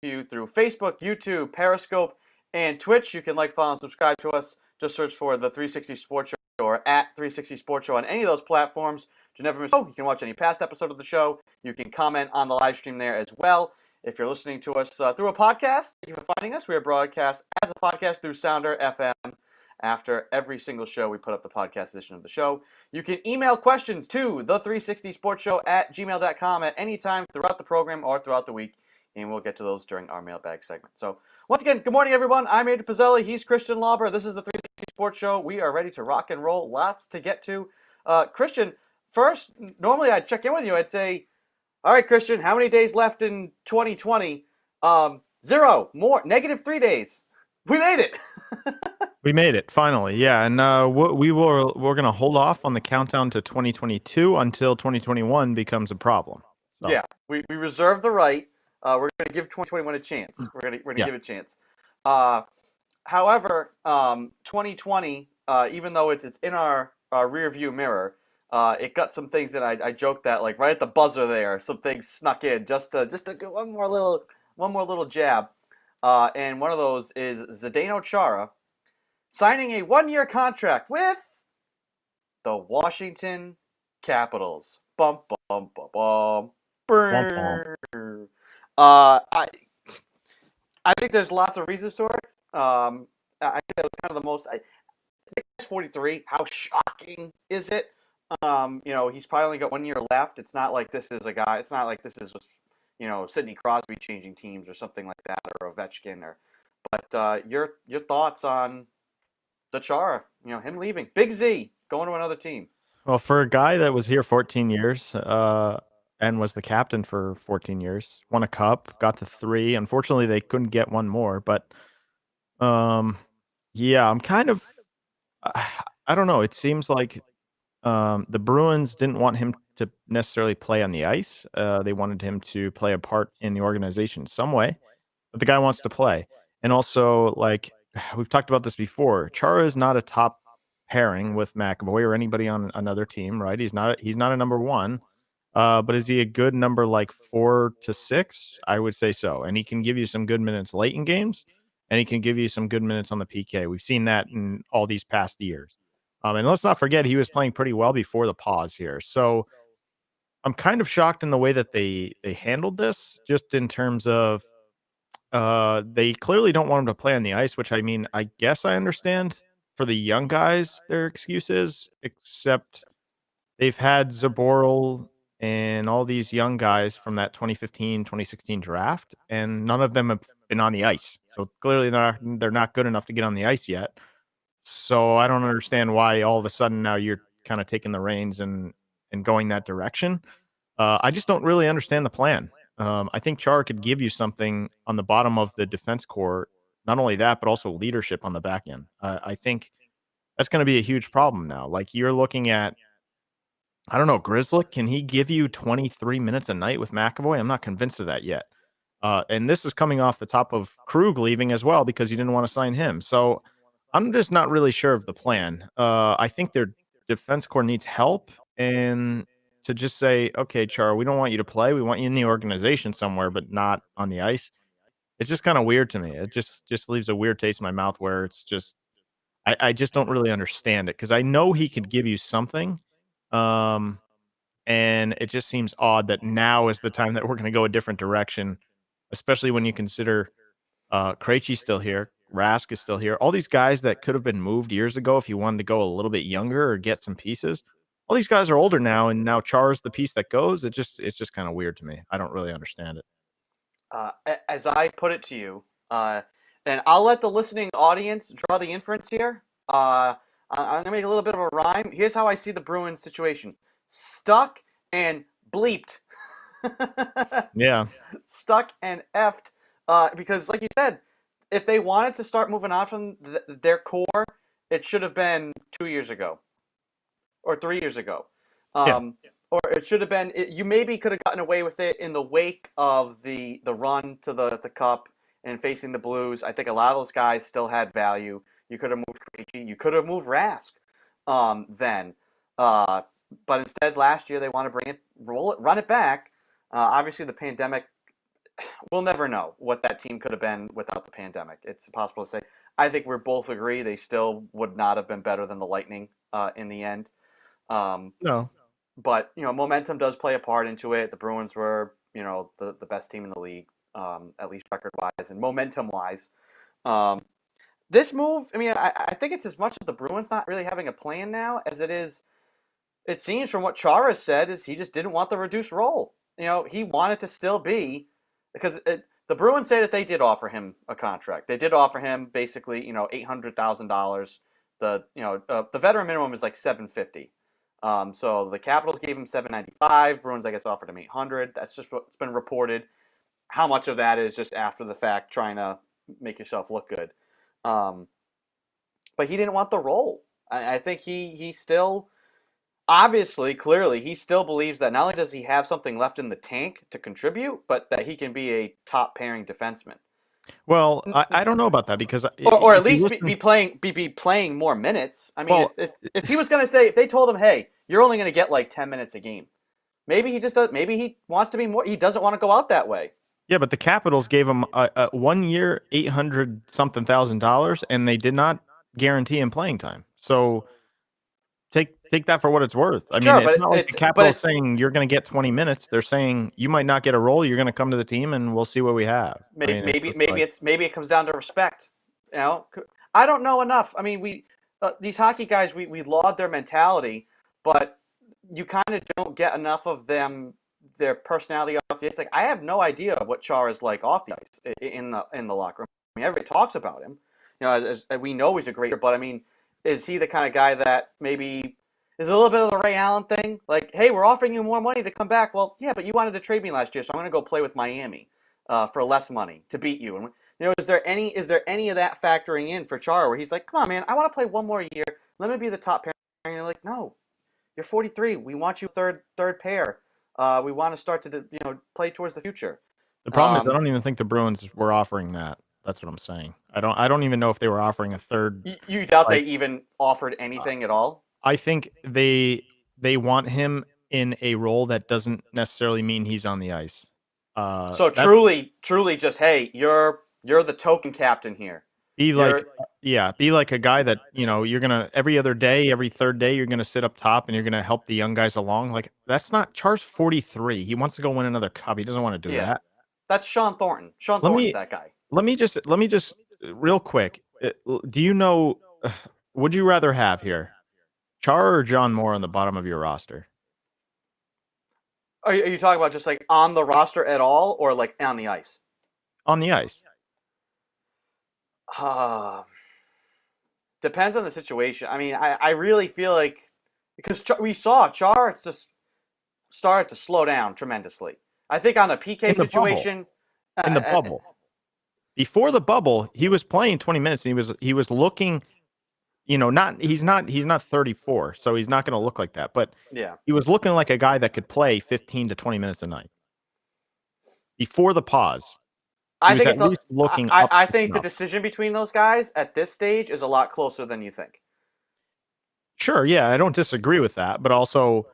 you through Facebook, YouTube, Periscope, and Twitch. You can like, follow, and subscribe to us. Just search for the 360 Sports Show or at 360 Sports Show on any of those platforms to never miss. You can watch any past episode of the show. You can comment on the live stream there as well. If you're listening to us through a podcast, thank you for finding us. We are broadcast as a podcast through Sounder FM. After every single show, we put up the podcast edition of the show. You can email questions to the360sportshow at gmail.com at any time throughout the program or throughout the week, and we'll get to those during our mailbag segment. So, once again, good morning, everyone. I'm Andrew Pizzelli. He's Christian Lauber. This is the 360 Sports Show. We are ready to rock and roll. Lots to get to. Christian, first, normally I'd check in with you. I'd say, all right, Christian, how many days left in 2020? 0 more, -3 days. We made it. We made it finally, yeah. And we're gonna hold off on the countdown to 2022 until 2021 becomes a problem. So. Yeah, we reserve the right. We're gonna give 2021 a chance. We're gonna give it a chance. However, 2020, even though it's in our rear view mirror, it got some things that I joked that, like, right at the buzzer there, some things snuck in just to get one more little jab. And one of those is Zdeno Chara signing a 1-year contract with the Washington Capitals. Bum bum bum bum. I think there's lots of reasons to it. I think that was kind of the most. I think he's 43. How shocking is it? He's probably only got 1 year left. It's not like this is a guy. It's not like this is, Sidney Crosby changing teams or something like that, or Ovechkin. But your thoughts on the Chara? Him leaving. Big Z going to another team. Well, for a guy that was here 14 years, and was the captain for 14 years, won a cup, got to 3. Unfortunately, they couldn't get one more. But, yeah, I'm kind of, I don't know. It seems like the Bruins didn't want him to necessarily play on the ice. They wanted him to play a part in the organization some way. But the guy wants to play. And also, like, we've talked about this before, Chara is not a top pairing with McAvoy or anybody on another team, right? He's not a number 1. But is he a good number, like, 4 to 6? I would say so. And he can give you some good minutes late in games, and he can give you some good minutes on the PK. We've seen that in all these past years. And let's not forget, he was playing pretty well before the pause here. So I'm kind of shocked in the way that they handled this, just in terms of they clearly don't want him to play on the ice, which, I mean, I guess I understand for the young guys their excuses, except they've had Zaboral and all these young guys from that 2015, 2016 draft, and none of them have been on the ice. So clearly they're not good enough to get on the ice yet. So I don't understand why all of a sudden now you're kind of taking the reins and going that direction. I just don't really understand the plan. I think Chara could give you something on the bottom of the defense core. Not only that, but also leadership on the back end. I think that's going to be a huge problem now. Like, you're looking at, I don't know, Grizzly, can he give you 23 minutes a night with McAvoy? I'm not convinced of that yet. And this is coming off the top of Krug leaving as well, because you didn't want to sign him. So I'm just not really sure of the plan. I think their defense core needs help, and to just say, okay, Char, we don't want you to play. We want you in the organization somewhere, but not on the ice. It's just kind of weird to me. It just leaves a weird taste in my mouth, where it's just, I just don't really understand it, because I know he could give you something. And it just seems odd that now is the time that we're going to go a different direction, especially when you consider Krejci's still here, Rask is still here. All these guys that could have been moved years ago if you wanted to go a little bit younger or get some pieces. All these guys are older now, and now Char's the piece that goes. It's just kind of weird to me. I don't really understand it. As I put it to you, and I'll let the listening audience draw the inference here. I'm going to make a little bit of a rhyme. Here's how I see the Bruins situation. Stuck and bleeped. Yeah. Stuck and effed. Because, like you said, if they wanted to start moving on from their core, it should have been 2 years ago. Or 3 years ago. Or it should have been, you maybe could have gotten away with it in the wake of the run to the cup and facing the Blues. I think a lot of those guys still had value. You could have moved Krejci. You could have moved Rask then. But instead, last year, they want to run it back. Obviously, the pandemic we'll never know what that team could have been without the pandemic. It's impossible to say. I think we both agree they still would not have been better than the Lightning in the end. Um, No. but momentum does play a part into it. The Bruins were the best team in the league, at least record wise and momentum wise. Um, this move, I mean, I think it's as much as the Bruins not really having a plan now as it is. It seems from what Chara said is he just didn't want the reduced role. He wanted to still be because the Bruins say that they did offer him a contract. They did offer him basically $800,000. The veteran minimum is like $750. So the Capitals gave him $795. Bruins I guess offered him $800. That's just what's been reported. How much of that is just after the fact trying to make yourself look good? But he didn't want the role. I think he still. Obviously, clearly, he still believes that not only does he have something left in the tank to contribute, but that he can be a top pairing defenseman, Well, I don't know about that because or at if you least listen, be playing more minutes. I mean, well, if he was going to say, if they told him, hey, you're only going to get like 10 minutes a game, maybe he just does. Maybe he wants to be more. He doesn't want to go out that way. yeah, but the Capitals gave him a 1 year, $800 something thousand, and they did not guarantee him playing time. So take that for what it's worth. I mean, Sure, it's but not like the Capitals saying you're going to get 20 minutes. They're saying you might not get a role. You're going to come to the team, and we'll see what we have. I mean, maybe it comes down to respect. I don't know enough. I mean, these hockey guys we laud their mentality, but you kind of don't get enough of their personality off the ice. Like I have no idea what Char is like off the ice in the locker room. I mean, everybody talks about him. As we know he's a great player, but I mean, is he the kind of guy that maybe is a little bit of the Ray Allen thing? Like, hey, we're offering you more money to come back. Well, yeah, but you wanted to trade me last year, so I'm going to go play with Miami for less money to beat you. And is there any of that factoring in for Chara where he's like, come on, man, I want to play one more year. Let me be the top pair. And you're like, no, you're 43. We want you third pair. We want to start to play towards the future. the problem is I don't even think the Bruins were offering that. That's what I'm saying. I don't even know if they were offering a third. You doubt they Like, even offered anything at all? I think they want him in a role that doesn't necessarily mean he's on the ice. So That's truly, just hey, you're the token captain here. be You're like be like a guy that you're gonna every other day, every third day, you're gonna sit up top and you're gonna help the young guys along. Like that's not Char's 43. He wants to go win another cup. He doesn't want to do yeah. that. That's Sean Thornton. Sean Let Thornton's me that guy. let me just real quick. Do you know? Would you rather have here Char or John Moore on the bottom of your roster? Are you talking about just like on the roster at all, or like on the ice? On the ice. Depends on the situation. I mean, I really feel like because we saw Char just started to slow down tremendously. I think on a PK In the bubble. situation, In the bubble. Before the bubble, he was playing 20 minutes and he was looking, he's not 34, so he's not gonna look like that. But yeah, he was looking like a guy that could play 15 to 20 minutes a night. Before the pause, he I was think at least looking up I to think the snuff. decision between those guys at this stage is a lot closer than you think. Sure, yeah, I don't disagree with that, but also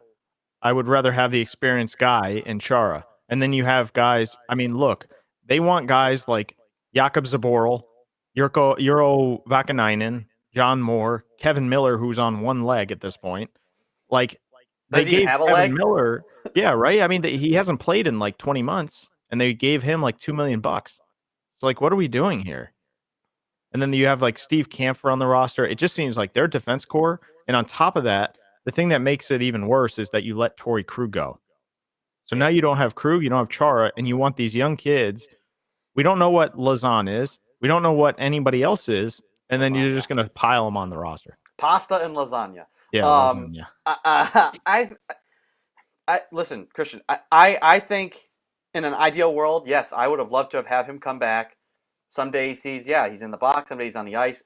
I would rather have the experienced guy in Chara. And then you have guys, I mean, look, they want guys like Jakub Zaboral, Euro Vakanainen, John Moore, Kevin Miller, who's on one leg at this point. Like, they Does he even gave have a Kevin leg? Miller, yeah, right? I mean, he hasn't played in like 20 months, and they gave him like $2 million. So, like, what are we doing here? And then you have like Steve Kampfer on the roster. It just seems like their defense core. And on top of that, the thing that makes it even worse is that you let Torrey Krug go. So now Yeah. you don't have Krug, you don't have Chara, and you want these young kids. We don't know what Lazan is. We don't know what anybody else is. And then you're just going to pile them on the roster. Pasta and lasagna. Yeah, lasagna. I listen, Christian. I think in an ideal world, yes, I would have loved to have had him come back. Some days he's in the box. Some days he's on the ice.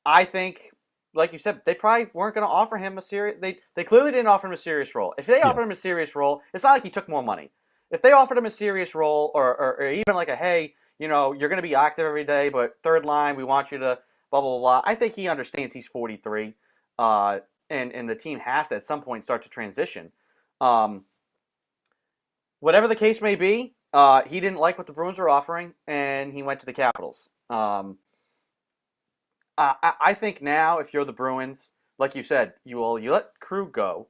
I think, like you said, they probably weren't going to offer him a serious. They clearly didn't offer him a serious role. If they offered him a serious role, it's not like he took more money. If they offered him a serious role, or even like a hey, you're going to be active every day, but third line, we want you to blah blah blah. I think he understands he's 43, and the team has to at some point start to transition. Whatever the case may be, He didn't like what the Bruins were offering, and he went to the Capitals. I think now, if you're the Bruins, like you said, you let Krug go.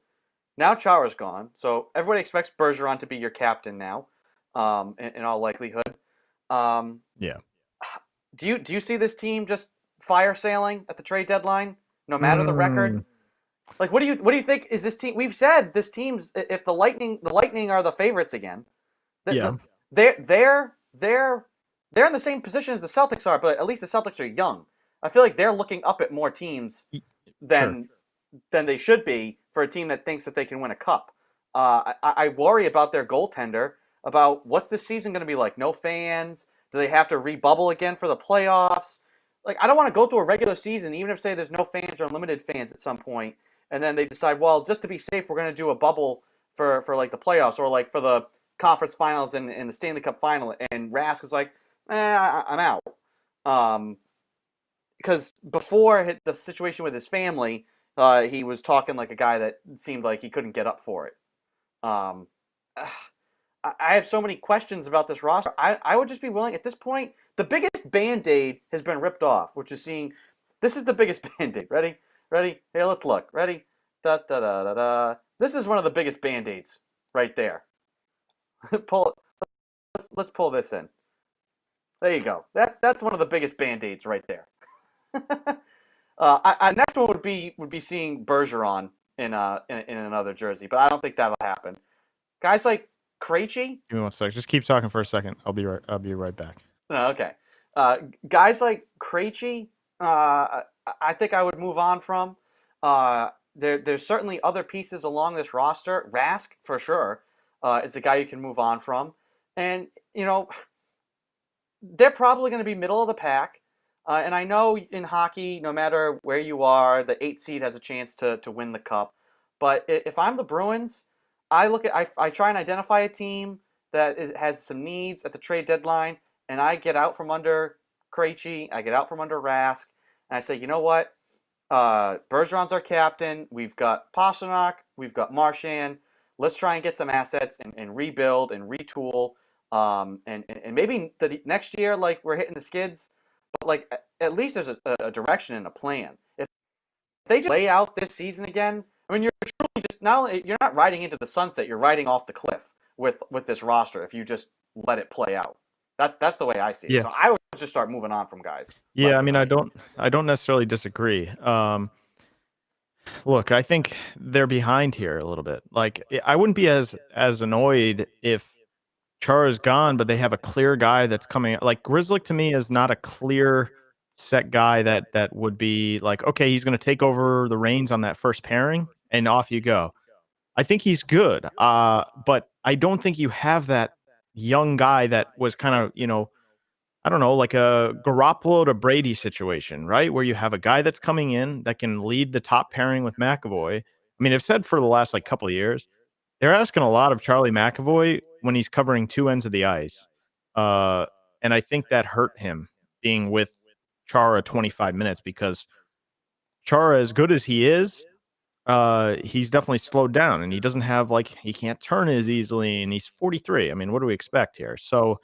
Now Chara's gone, so everybody expects Bergeron to be your captain now, in all likelihood. Um, Yeah. do you see this team just fire sailing at the trade deadline, no matter the record? Mm, Like, what do you think is this team? We've said this team's, if the Lightning are the favorites again. yeah. They're they're in the same position as the Celtics are, but at least the Celtics are young. I feel like they're looking up at more teams Y- Sure. than than they should be for a team that thinks that they can win a cup. I worry about their goaltender. About what's this season going to be like? No fans? Do they have to rebubble again for the playoffs? Like, I don't want to go through a regular season, even if say there's no fans or limited fans at some point, and then they decide, well, just to be safe, we're going to do a bubble for like the playoffs or like for the conference finals and the Stanley Cup final. And Rask is like, I'm out. Because before the situation with his family, he was talking like a guy that seemed like he couldn't get up for it. Um, I have so many questions about this roster. I would just be willing at this point. The biggest band-aid has been ripped off, which is seeing. This is the biggest band-aid. Ready? Ready? Hey, let's look. Ready? Da da da da da. This is one of the biggest band-aids right there. pull. Let's pull this in. There you go. That's one of the biggest band-aids right there. Next one would be seeing Bergeron in another jersey, but I don't think that'll happen. Guys like Krejci. Give me one sec. Just keep talking for a second. I'll be right back. Oh, okay. Guys like Krejci, I think I would move on from. There's certainly other pieces along this roster. Rask, for sure, is a guy you can move on from. And, they're probably going to be middle of the pack. And I know in hockey, no matter where you are, the 8 seed has a chance to win the cup. But if I'm the Bruins, I try and identify a team that has some needs at the trade deadline, and I get out from under Krejci, I get out from under Rask, and I say, you know what? Bergeron's our captain. We've got Pastrnak, we've got Marchand. Let's try and get some assets and rebuild and retool. And maybe the next year, like, we're hitting the skids, but like at least there's a direction and a plan. If they just lay out this season again, I mean, you're truly just not only you're not riding into the sunset, you're riding off the cliff with this roster if you just let it play out. That's the way I see it. Yeah. So I would just start moving on from guys Yeah, left I and mean, I right. don't I don't necessarily disagree. Look, I think they're behind here a little bit. Like, I wouldn't be as annoyed if Chara's gone, but they have a clear guy that's coming. Like, Grizzlick to me is not a clear set guy that would be like, okay, he's going to take over the reins on that first pairing, and off you go. I think he's good, but I don't think you have that young guy that was kind of, I don't know, like a Garoppolo to Brady situation, right? Where you have a guy that's coming in that can lead the top pairing with McAvoy. I mean, I've said for the last like couple of years, they're asking a lot of Charlie McAvoy when he's covering two ends of the ice. Uh, and I think that hurt him being with Chara 25 minutes because Chara, as good as he is, he's definitely slowed down and he doesn't have like he can't turn as easily and he's 43. I mean, what do we expect here? So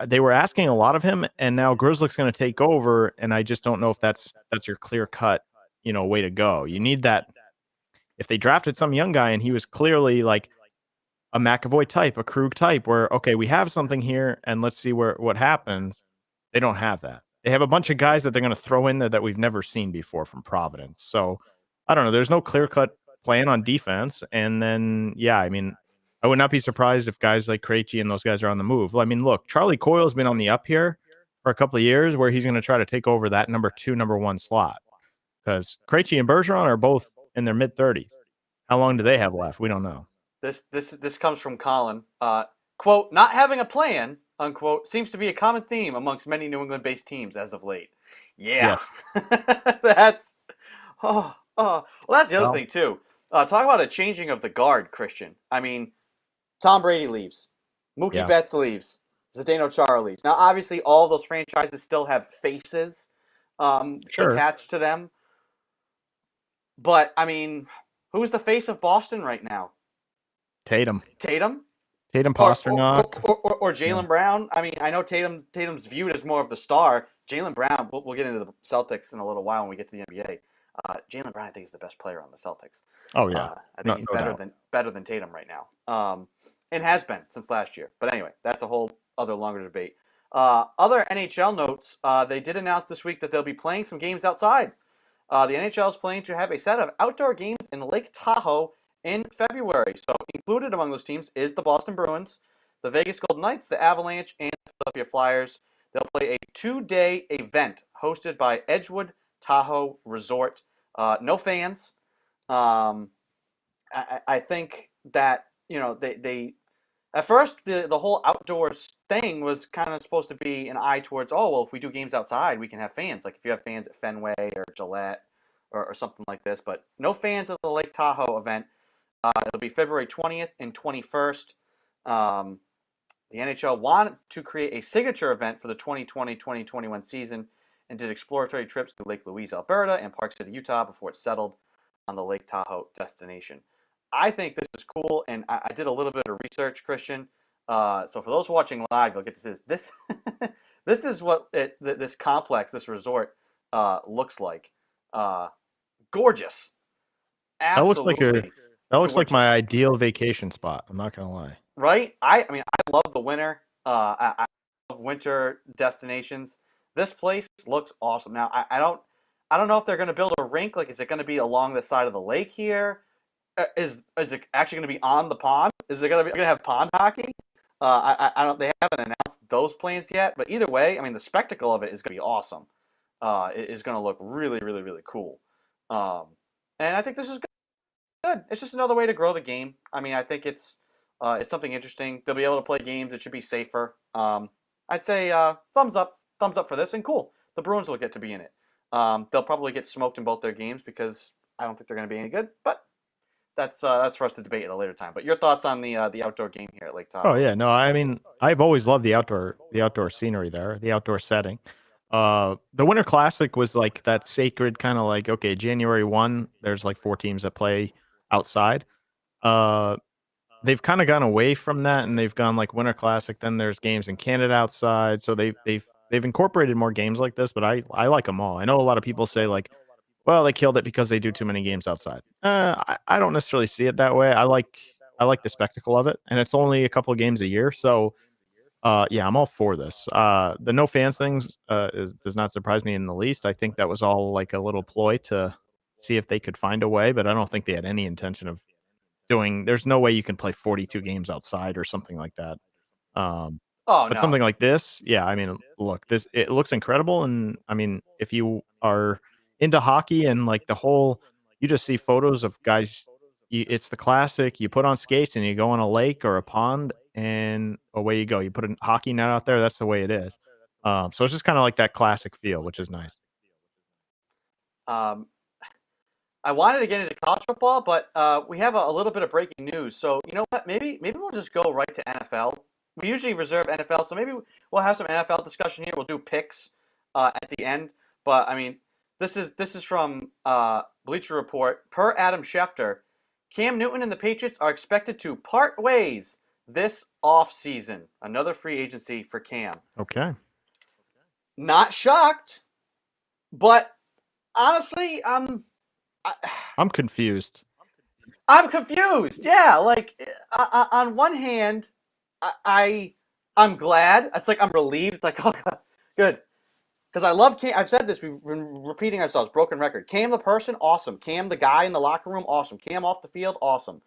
they were asking a lot of him, and now Grizzlick's going to take over, and I just don't know if that's your clear cut, way to go. You need that. If they drafted some young guy and he was clearly like a McAvoy type, a Krug type, where okay, we have something here, and let's see what happens. They don't have that. They have a bunch of guys that they're going to throw in there that we've never seen before from Providence. So I don't know. There's no clear cut plan on defense, and then yeah, I mean, I would not be surprised if guys like Krejci and those guys are on the move. Well, I mean, look, Charlie Coyle's been on the up here for a couple of years, where he's going to try to take over that number 2, number 1 slot because Krejci and Bergeron are both in their mid 30s. How long do they have left? We don't know. This comes from Colin. Quote, not having a plan, unquote, seems to be a common theme amongst many New England-based teams as of late. Yeah. Yes. That's well, that's the other Well, thing too. Talk about a changing of the guard, Christian. I mean, Tom Brady leaves. Mookie yeah, Betts leaves. Zdeno Chara leaves. Now, obviously, all of those franchises still have faces sure. attached to them. But, I mean, who's the face of Boston right now? Tatum. Tatum? Tatum Or Pasternak. Yeah. Jaylen Brown. I mean, I know Tatum's viewed as more of the star. Jaylen Brown. We'll get into the Celtics in a little while when we get to the NBA. Jaylen Brown, I think, is the best player on the Celtics. Oh yeah. I think No, he's no doubt. better than Tatum right now, and has been since last year. But anyway, that's a whole other longer debate. Other NHL notes: they did announce this week that they'll be playing some games outside. The NHL is planning to have a set of outdoor games in Lake Tahoe in February. So included among those teams is the Boston Bruins, the Vegas Golden Knights, the Avalanche, and the Philadelphia Flyers. They'll play a 2-day event hosted by Edgewood Tahoe Resort. No fans. I think that they at first the whole outdoors thing was kind of supposed to be an eye towards, oh well, if we do games outside we can have fans, like if you have fans at Fenway or Gillette or something like this, but no fans at the Lake Tahoe event. It'll be February 20th and 21st. The NHL wanted to create a signature event for the 2020-2021 season and did exploratory trips to Lake Louise, Alberta, and Park City, Utah, before it settled on the Lake Tahoe destination. I think this is cool, and I did a little bit of research, Christian. So for those watching live, you'll get to see this. This is what this complex, this resort, looks like. Gorgeous, That looks like absolutely that looks like my gorgeous. ideal vacation spot. I'm not gonna lie. Right? I mean, I love the winter. I love winter destinations. This place looks awesome. Now, I don't know if they're going to build a rink. Like, is it going to be along the side of the lake here? Is it actually going to be on the pond? Is it going to have pond hockey? I don't. They haven't announced those plans yet. But either way, I mean, the spectacle of it is going to be awesome. It is going to look really, really, really cool. And I think this is good. It's just another way to grow the game. I mean, I think it's something interesting. They'll be able to play games. It should be safer. I'd say thumbs up for this, and cool. The Bruins will get to be in it. They'll probably get smoked in both their games because I don't think they're going to be any good. But that's for us to debate at a later time. But your thoughts on the outdoor game here at Lake Oh Tahoe? yeah, no, I mean, I've always loved the outdoor scenery there, the outdoor setting. The Winter Classic was like that sacred kind of like, okay, January 1, there's like 4 teams that play outside. Uh, they've kind of gone away from that, and they've gone like Winter Classic, then there's games in Canada outside. So they've incorporated more games like this, but I like them all. I know a lot of people say like, well, they killed it because they do too many games outside. I don't necessarily see it that way. I like the spectacle of it, and it's only a couple of games a year, so yeah, I'm all for this. The no fans things does not surprise me in the least. I think that was all like a little ploy to see if they could find a way, but I don't think they had any intention of doing. There's no way you can play 42 games outside or something like that. Um, Oh but no. something like this, yeah, I mean, look, this it looks incredible, and I mean, if you are into hockey and like the whole, you just see photos of guys. It's the classic. You put on skates and you go on a lake or a pond, and away you go. You put a hockey net out there. That's the way it is. So it's just kind of like that classic feel, which is nice. Um, I wanted to get into college football, but we have a little bit of breaking news. So you know what? Maybe we'll just go right to NFL. We usually reserve NFL, so maybe we'll have some NFL discussion here. We'll do picks at the end. But I mean, this is from Bleacher Report. Per Adam Schefter, Cam Newton and the Patriots are expected to part ways this offseason. Another free agency for Cam. Okay, Not shocked, but honestly, I, I'm confused. I'm confused. Yeah, like on one hand, I'm glad. It's like I'm relieved. It's like, oh god, good, because I love Cam. I've said this. We've been repeating ourselves. Broken record. Cam the person, awesome. Cam the guy in the locker room, awesome. Cam off the field, awesome.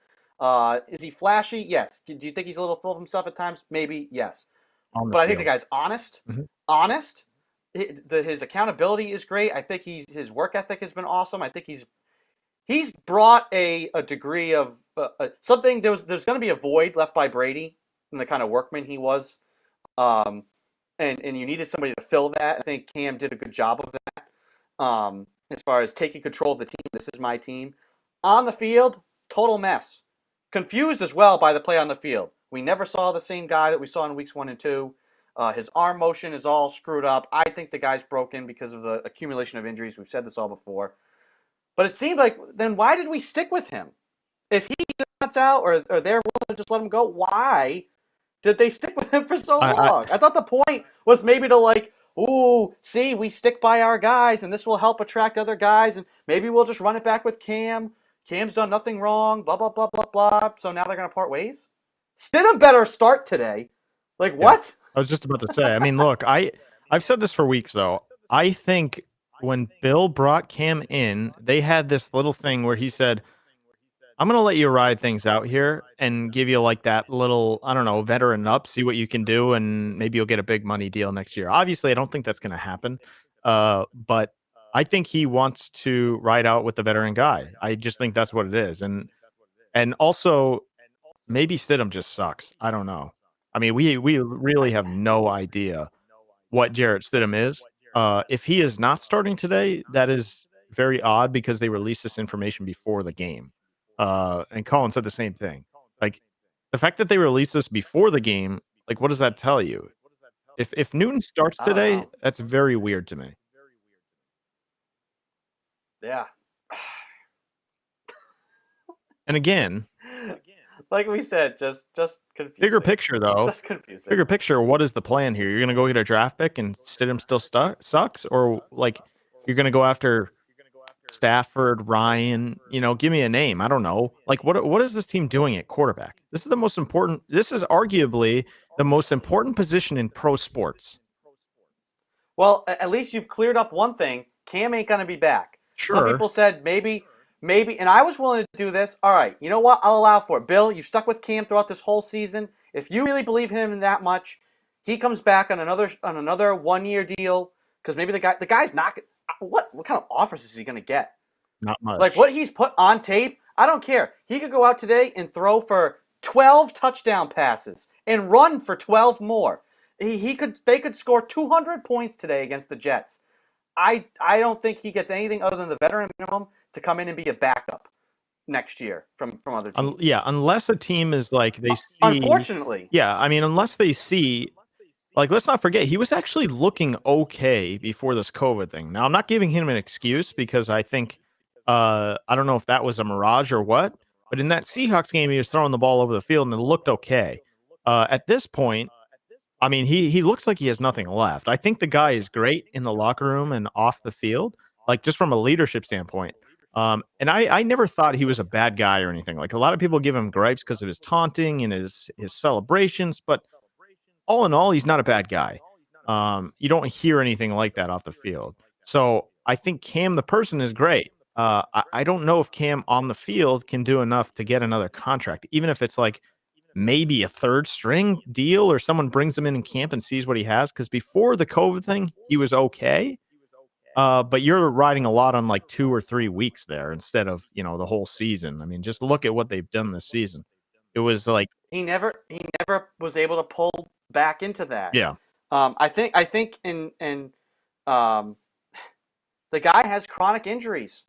Is he flashy? Yes. Do you think he's a little full of himself at times? Maybe. Yes. On the But I think the field. guy's honest. Mhm. Honest. His accountability is great. I think his work ethic has been awesome. I think he's brought a degree of something. There's going to be a void left by Brady and the kind of workman he was, um, and you needed somebody to fill that. I think Cam did a good job of that, as far as taking control of the team. This is my team. On the field, total mess. Confused as well by the play on the field. We never saw the same guy that we saw in weeks 1 and 2. His arm motion is all screwed up. I think the guy's broken because of the accumulation of injuries. We've said this all before. But it seemed like, then why did we stick with him? If he wants out or they're willing to just let him go, why did they stick with him for so I long? I thought the point was maybe to like, ooh, see, we stick by our guys, and this will help attract other guys, and maybe we'll just run it back with Cam. Cam's done nothing wrong, blah blah blah blah blah. So now they're gonna part ways. Stidham better start today. Like Yeah, what? I was just about to say. I mean, look, I've said this for weeks though. I think when Bill brought Cam in, they had this little thing where he said, "I'm gonna let you ride things out here and give you like that little, I don't know, veteran up, see what you can do, and maybe you'll get a big money deal next year." Obviously, I don't think that's gonna happen, but I think he wants to ride out with the veteran guy. I just think that's what it is, and also maybe Stidham just sucks. I don't know. I mean, we really have no idea what Jarrett Stidham is. If he is not starting today, that is very odd because they released this information before the game. And Colin said the same thing. Like the fact that they released this before the game, like what does that tell you? If Newton starts I don't today, know. that's very weird to me. Yeah. And again, Like we said, just bigger confusing. picture though, Just confusing. bigger picture, what is the plan here? You're gonna go get a draft pick and Stidham still sucks, or like you're gonna go after Stafford, Ryan, give me a name. I don't know. Like what is this team doing at quarterback? This is the most important. This is arguably the most important position in pro sports. Well, at least you've cleared up one thing. Cam ain't gonna be back. Some Sure. people said maybe, and I was willing to do this. All right, you know what? I'll allow for it. Bill, you stuck with Cam throughout this whole season. If you really believe in him that much, he comes back on another 1 year deal because maybe the guy's not. What kind of offers is he gonna get? Not Like much. what he's put on tape, I don't care. He could go out today and throw for 12 touchdown passes and run for 12 more. They could score 200 points today against the Jets. I don't think he gets anything other than the veteran minimum to come in and be a backup next year from other teams. Yeah, unless a team is like they see. Unfortunately. Yeah, I mean, unless they see. Like, let's not forget, he was actually looking okay before this COVID thing. Now, I'm not giving him an excuse because I think, I don't know if that was a mirage or what, but in that Seahawks game, he was throwing the ball over the field and it looked okay. At this point, I mean, he looks like he has nothing left. I think the guy is great in the locker room and off the field, like just from a leadership standpoint. And I never thought he was a bad guy or anything. Like a lot of people give him gripes because of his taunting and his celebrations, but all in all, he's not a bad guy. You don't hear anything like that off the field. So I think Cam, the person, is great. I don't know if Cam on the field can do enough to get another contract, even if it's like maybe a third string deal or someone brings him in camp and sees what he has. Because before the COVID thing, he was okay. But you're riding a lot on like 2 or 3 weeks there instead of the whole season. I mean, just look at what they've done this season. It was like, He never was able to pull back into that. yeah, I think um, the guy has chronic injuries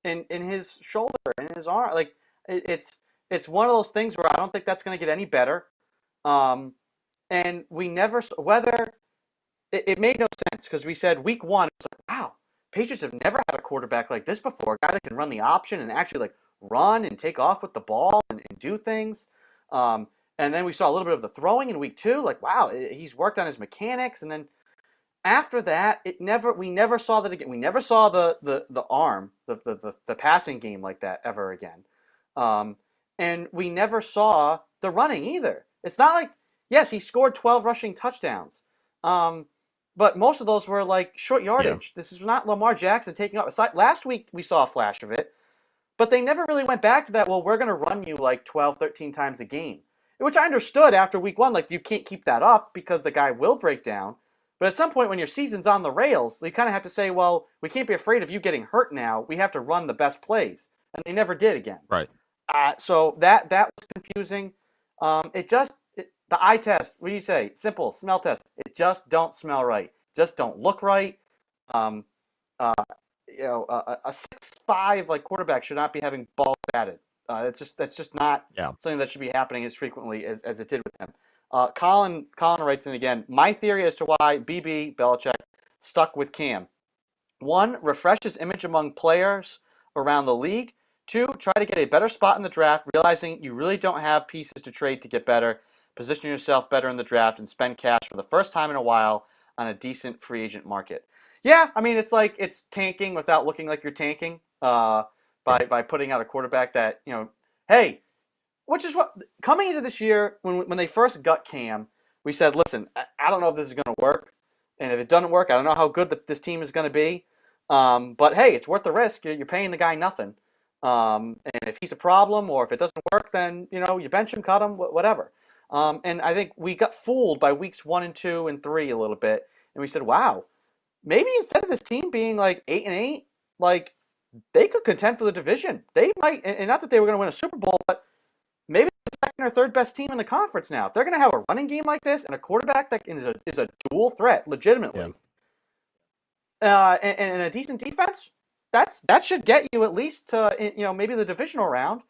in his shoulder and his arm. Like it's one of those things where I don't think that's going to get any better. Um, and we never whether it made no sense because we said week one, it was like, wow, Patriots have never had a quarterback like this before, a guy that can run the option and actually like run and take off with the ball and do things. Um, and then we saw a little bit of the throwing in week two, like wow, he's worked on his mechanics. And then after that, we never saw that again. We never saw the arm, the passing game like that ever again. Um, and we never saw the running either. It's not like, yes, he scored 12 rushing touchdowns. But most of those were like short yeah. yardage. This is not Lamar Jackson taking off. Last week we saw a flash of it, but they never really went back to that. Well, we're going to run you like 12, 13 times a game, which I understood after week one. Like you can't keep that up because the guy will break down. But at some point when your season's on the rails, you kind of have to say, well, we can't be afraid of you getting hurt now. We have to run the best plays. And they never did again. Right. So that was confusing. The eye test, what do you say? Simple, smell test. It just don't smell right. Just don't look right. Um, uh, a 6'5" like quarterback should not be having ball batted. That's just not Yeah. something that should be happening as frequently as it did with him. Colin writes in again. My theory as to why BB Belichick stuck with Cam: one, refresh his image among players around the league. Two, try to get a better spot in the draft, realizing you really don't have pieces to trade to get better. position yourself better in the draft, and spend cash for the first time in a while on a decent free agent market. Yeah, I mean, it's like it's tanking without looking like you're tanking Yeah. by putting out a quarterback that, hey, which is what coming into this year when they first got Cam, we said, listen, I don't know if this is going to work, and if it doesn't work, I don't know how good this team is going to be. But hey, it's worth the risk. You're paying the guy nothing, and if he's a problem or if it doesn't work, then you bench him, cut him, whatever. And I think we got fooled by weeks 1 and 2 and 3 a little bit, and we said, wow, maybe instead of this team being like 8-8, like they could contend for the division. They might, and not that they were going to win a Super Bowl, but maybe the second or third best team in the conference now. If they're going to have a running game like this and a quarterback that is a dual threat, legitimately, and a decent defense, that should get you at least to maybe the divisional round.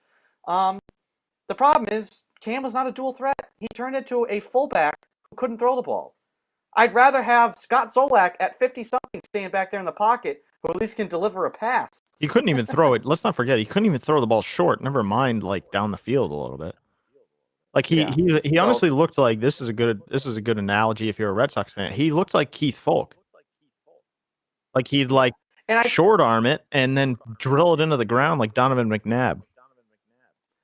The problem is Cam was not a dual threat. He turned into a fullback who couldn't throw the ball. I'd rather have Scott Zolak at 50-something staying back there in the pocket who at least can deliver a pass. He couldn't even throw it. Let's not forget, he couldn't even throw the ball short. Never mind, like down the field a little bit. Like he honestly looked like this is a good analogy if you're a Red Sox fan. He looked like Keith Folk. Like he'd short arm it and then drill it into the ground like Donovan McNabb.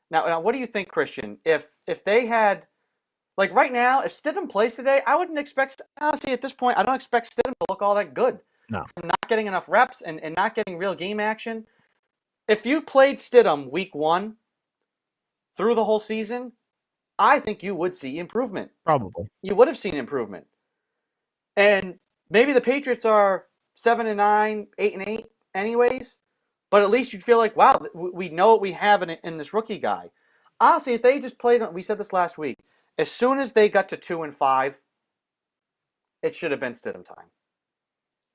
Now, what do you think, Christian? If they had, like right now, if Stidham plays today, I wouldn't expect, honestly, at this point, I don't expect Stidham to look all that good. No. From not getting enough reps and not getting real game action. If you played Stidham week 1 through the whole season, I think you would see improvement. Probably. You would have seen improvement. And maybe the Patriots are 7-9, 8-8 anyways, but at least you'd feel like, wow, we know what we have in this rookie guy. Honestly, if they just played, we said this last week, as soon as they got to 2-5, it should have been Stidham time.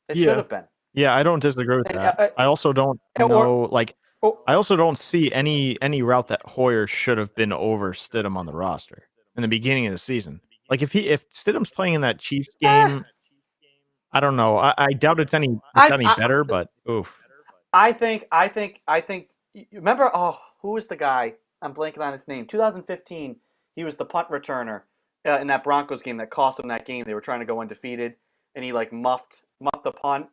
It should have been. Yeah, I don't disagree with that. I also don't know, I also don't see any route that Hoyer should have been over Stidham on the roster in the beginning of the season. Like if Stidham's playing in that Chiefs game, I don't know. I doubt it's any better, but oof. I think. Remember? Oh, who was the guy? I'm blanking on his name. 2015. He was the punt returner in that Broncos game that cost them that game. They were trying to go undefeated, and he muffed the punt.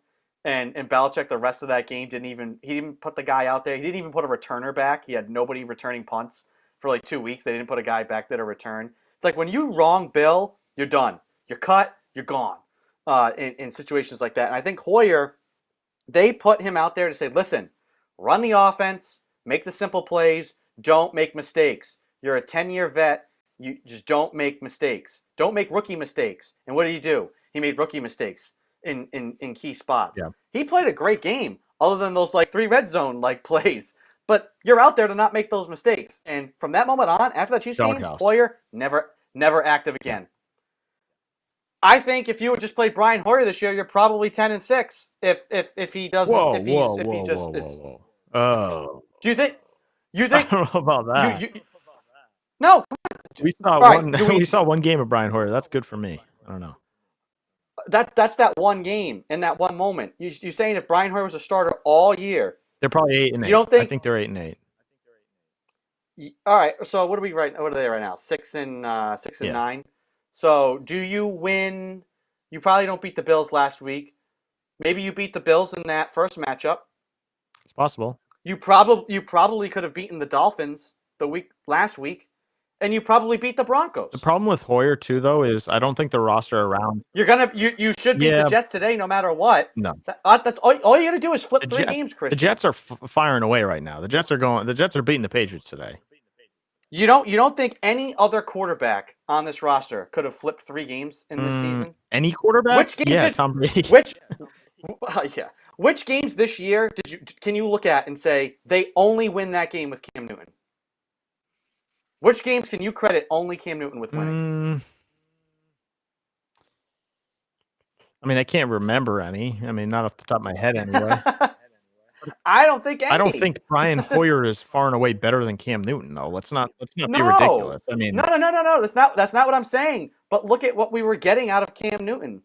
And Belichick the rest of that game didn't put the guy out there. He didn't even put a returner back. He had nobody returning punts for like 2 weeks. They didn't put a guy back there to return. It's like when you wrong Bill, you're done. You're cut. You're gone. In situations like that, and I think Hoyer, they put him out there to say, listen, run the offense, make the simple plays, don't make mistakes. You're a 10-year vet. You just don't make mistakes. Don't make rookie mistakes. And what did he do? He made rookie mistakes in key spots. Yeah. He played a great game, other than those 3 red zone plays. But you're out there to not make those mistakes. And from that moment on, after that Chiefs game, Hoyer never active again. I think if you would just play Brian Hoyer this year, you're probably 10-6. If he doesn't, Whoa. Oh. Do you think? You think? I don't know about that. No. We saw one game of Brian Hoyer. That's good for me. I don't know. That's that one game in that one moment. You're saying if Brian Hoyer was a starter all year, they're probably 8-8. You don't think? I think they're 8-8. All right. So what are they right now? 6-9. So do you win? You probably don't beat the Bills last week. Maybe you beat the Bills in that first matchup. It's possible. You probably could have beaten the Dolphins last week, and you probably beat the Broncos. The problem with Hoyer too, though, is I don't think the roster around. You should beat the Jets today, no matter what. No, that's all you got to do is flip 3 games, Christian. The Jets are firing away right now. The Jets are beating the Patriots today. You don't think any other quarterback on this roster could have flipped 3 games in this season? Any quarterback? Which games Tom Brady. Which games this year can you look at and say they only win that game with Cam Newton? Which games can you credit only Cam Newton with winning? I mean, I can't remember any. I mean, not off the top of my head anyway. I don't think any. I don't think Brian Hoyer is far and away better than Cam Newton, though. Let's not be ridiculous. I mean, no. That's not what I'm saying. But look at what we were getting out of Cam Newton.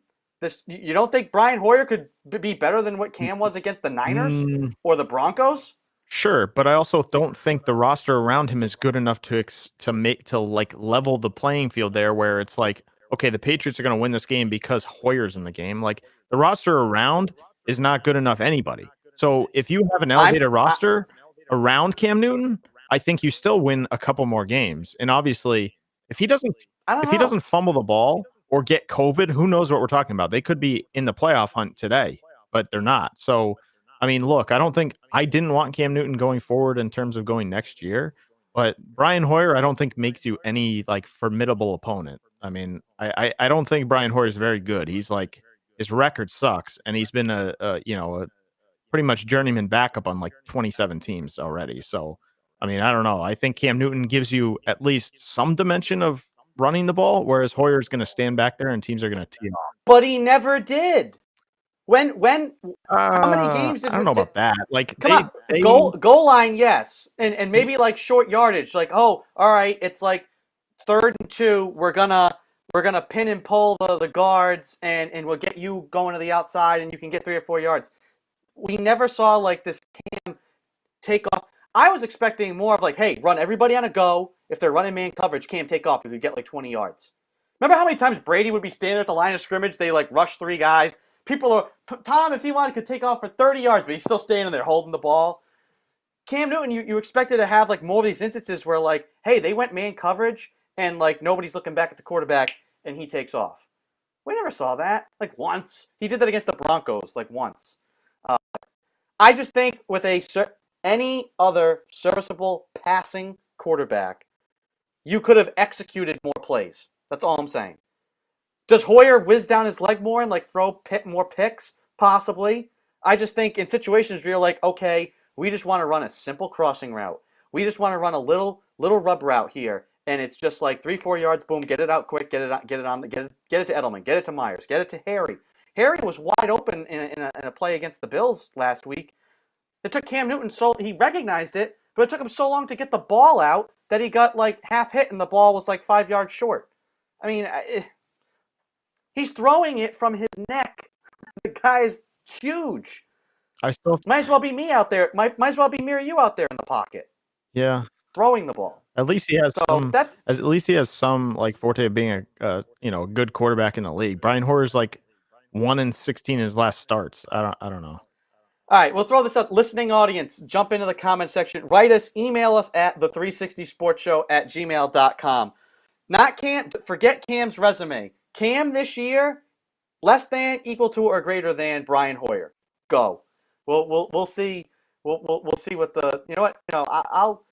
You don't think Brian Hoyer could be better than what Cam was against the Niners or the Broncos? Sure, but I also don't think the roster around him is good enough to like level the playing field there where it's like, okay, the Patriots are going to win this game because Hoyer's in the game. Like the roster around is not good enough anybody. So if you have an I'm elevated I, roster around Cam Newton, I think you still win a couple more games. And obviously, if he doesn't I don't if he know. doesn't fumble the ball or get COVID, who knows what we're talking about? They could be in the playoff hunt today, but they're not. So I mean, look, I didn't want Cam Newton going forward in terms of going next year, but Brian Hoyer, I don't think makes you any like formidable opponent. I mean, I don't think Brian Hoyer is very good. He's like his record sucks, and he's been a pretty much journeyman backup on like 27 teams already. So, I mean, I don't know. I think Cam Newton gives you at least some dimension of running the ball, whereas Hoyer's going to stand back there and teams are going to tee off. But he never did. When how many games I don't know did about that. Like come on, they goal line, yes, and maybe like short yardage, like, oh, all right, it's like 3rd and 2, we're gonna pin and pull the guards, and we'll get you going to the outside, and you can get 3 or 4 yards. We never saw like this take off. I was expecting more of like, hey, run everybody on a go. If they're running man coverage, Cam take off. You could get like 20 yards. Remember how many times Brady would be standing at the line of scrimmage? They like rush 3 guys. People are Tom, if he wanted, could take off for 30 yards, but he's still standing there holding the ball. Cam Newton, you expected to have like more of these instances where like, hey, they went man coverage and like nobody's looking back at the quarterback and he takes off. We never saw that. Like once. He did that against the Broncos like once. Uh, I just think with any other serviceable passing quarterback, you could have executed more plays. That's all I'm saying. Does Hoyer whiz down his leg more and like throw more picks? Possibly. I just think in situations where you're like, okay, we just want to run a simple crossing route. We just want to run a little rub route here, and it's just like 3-4 yards, boom, get it out quick, get it to Edelman, get it to Myers, get it to Harry. Harry was wide open in a play against the Bills last week. It took Cam Newton he recognized it, but it took him so long to get the ball out that he got like half hit and the ball was like 5 yards short. I mean, he's throwing it from his neck. The guy is huge. I still Might as well be me out there. Might as well be me or you out there in the pocket yeah. throwing the ball. At least he has So that's at least he has some like forte of being a good quarterback in the league. Brian Hoyer's like 1-16 in his last starts. I don't know. all right. We'll throw this up. Listening audience, jump into the comment section. Write us, email us at the360sportshow@gmail.com. Not Cam. Forget Cam's resume. Cam this year, less than, equal to, or greater than Brian Hoyer. Go. We'll see. We'll see what the you know what you know. I'll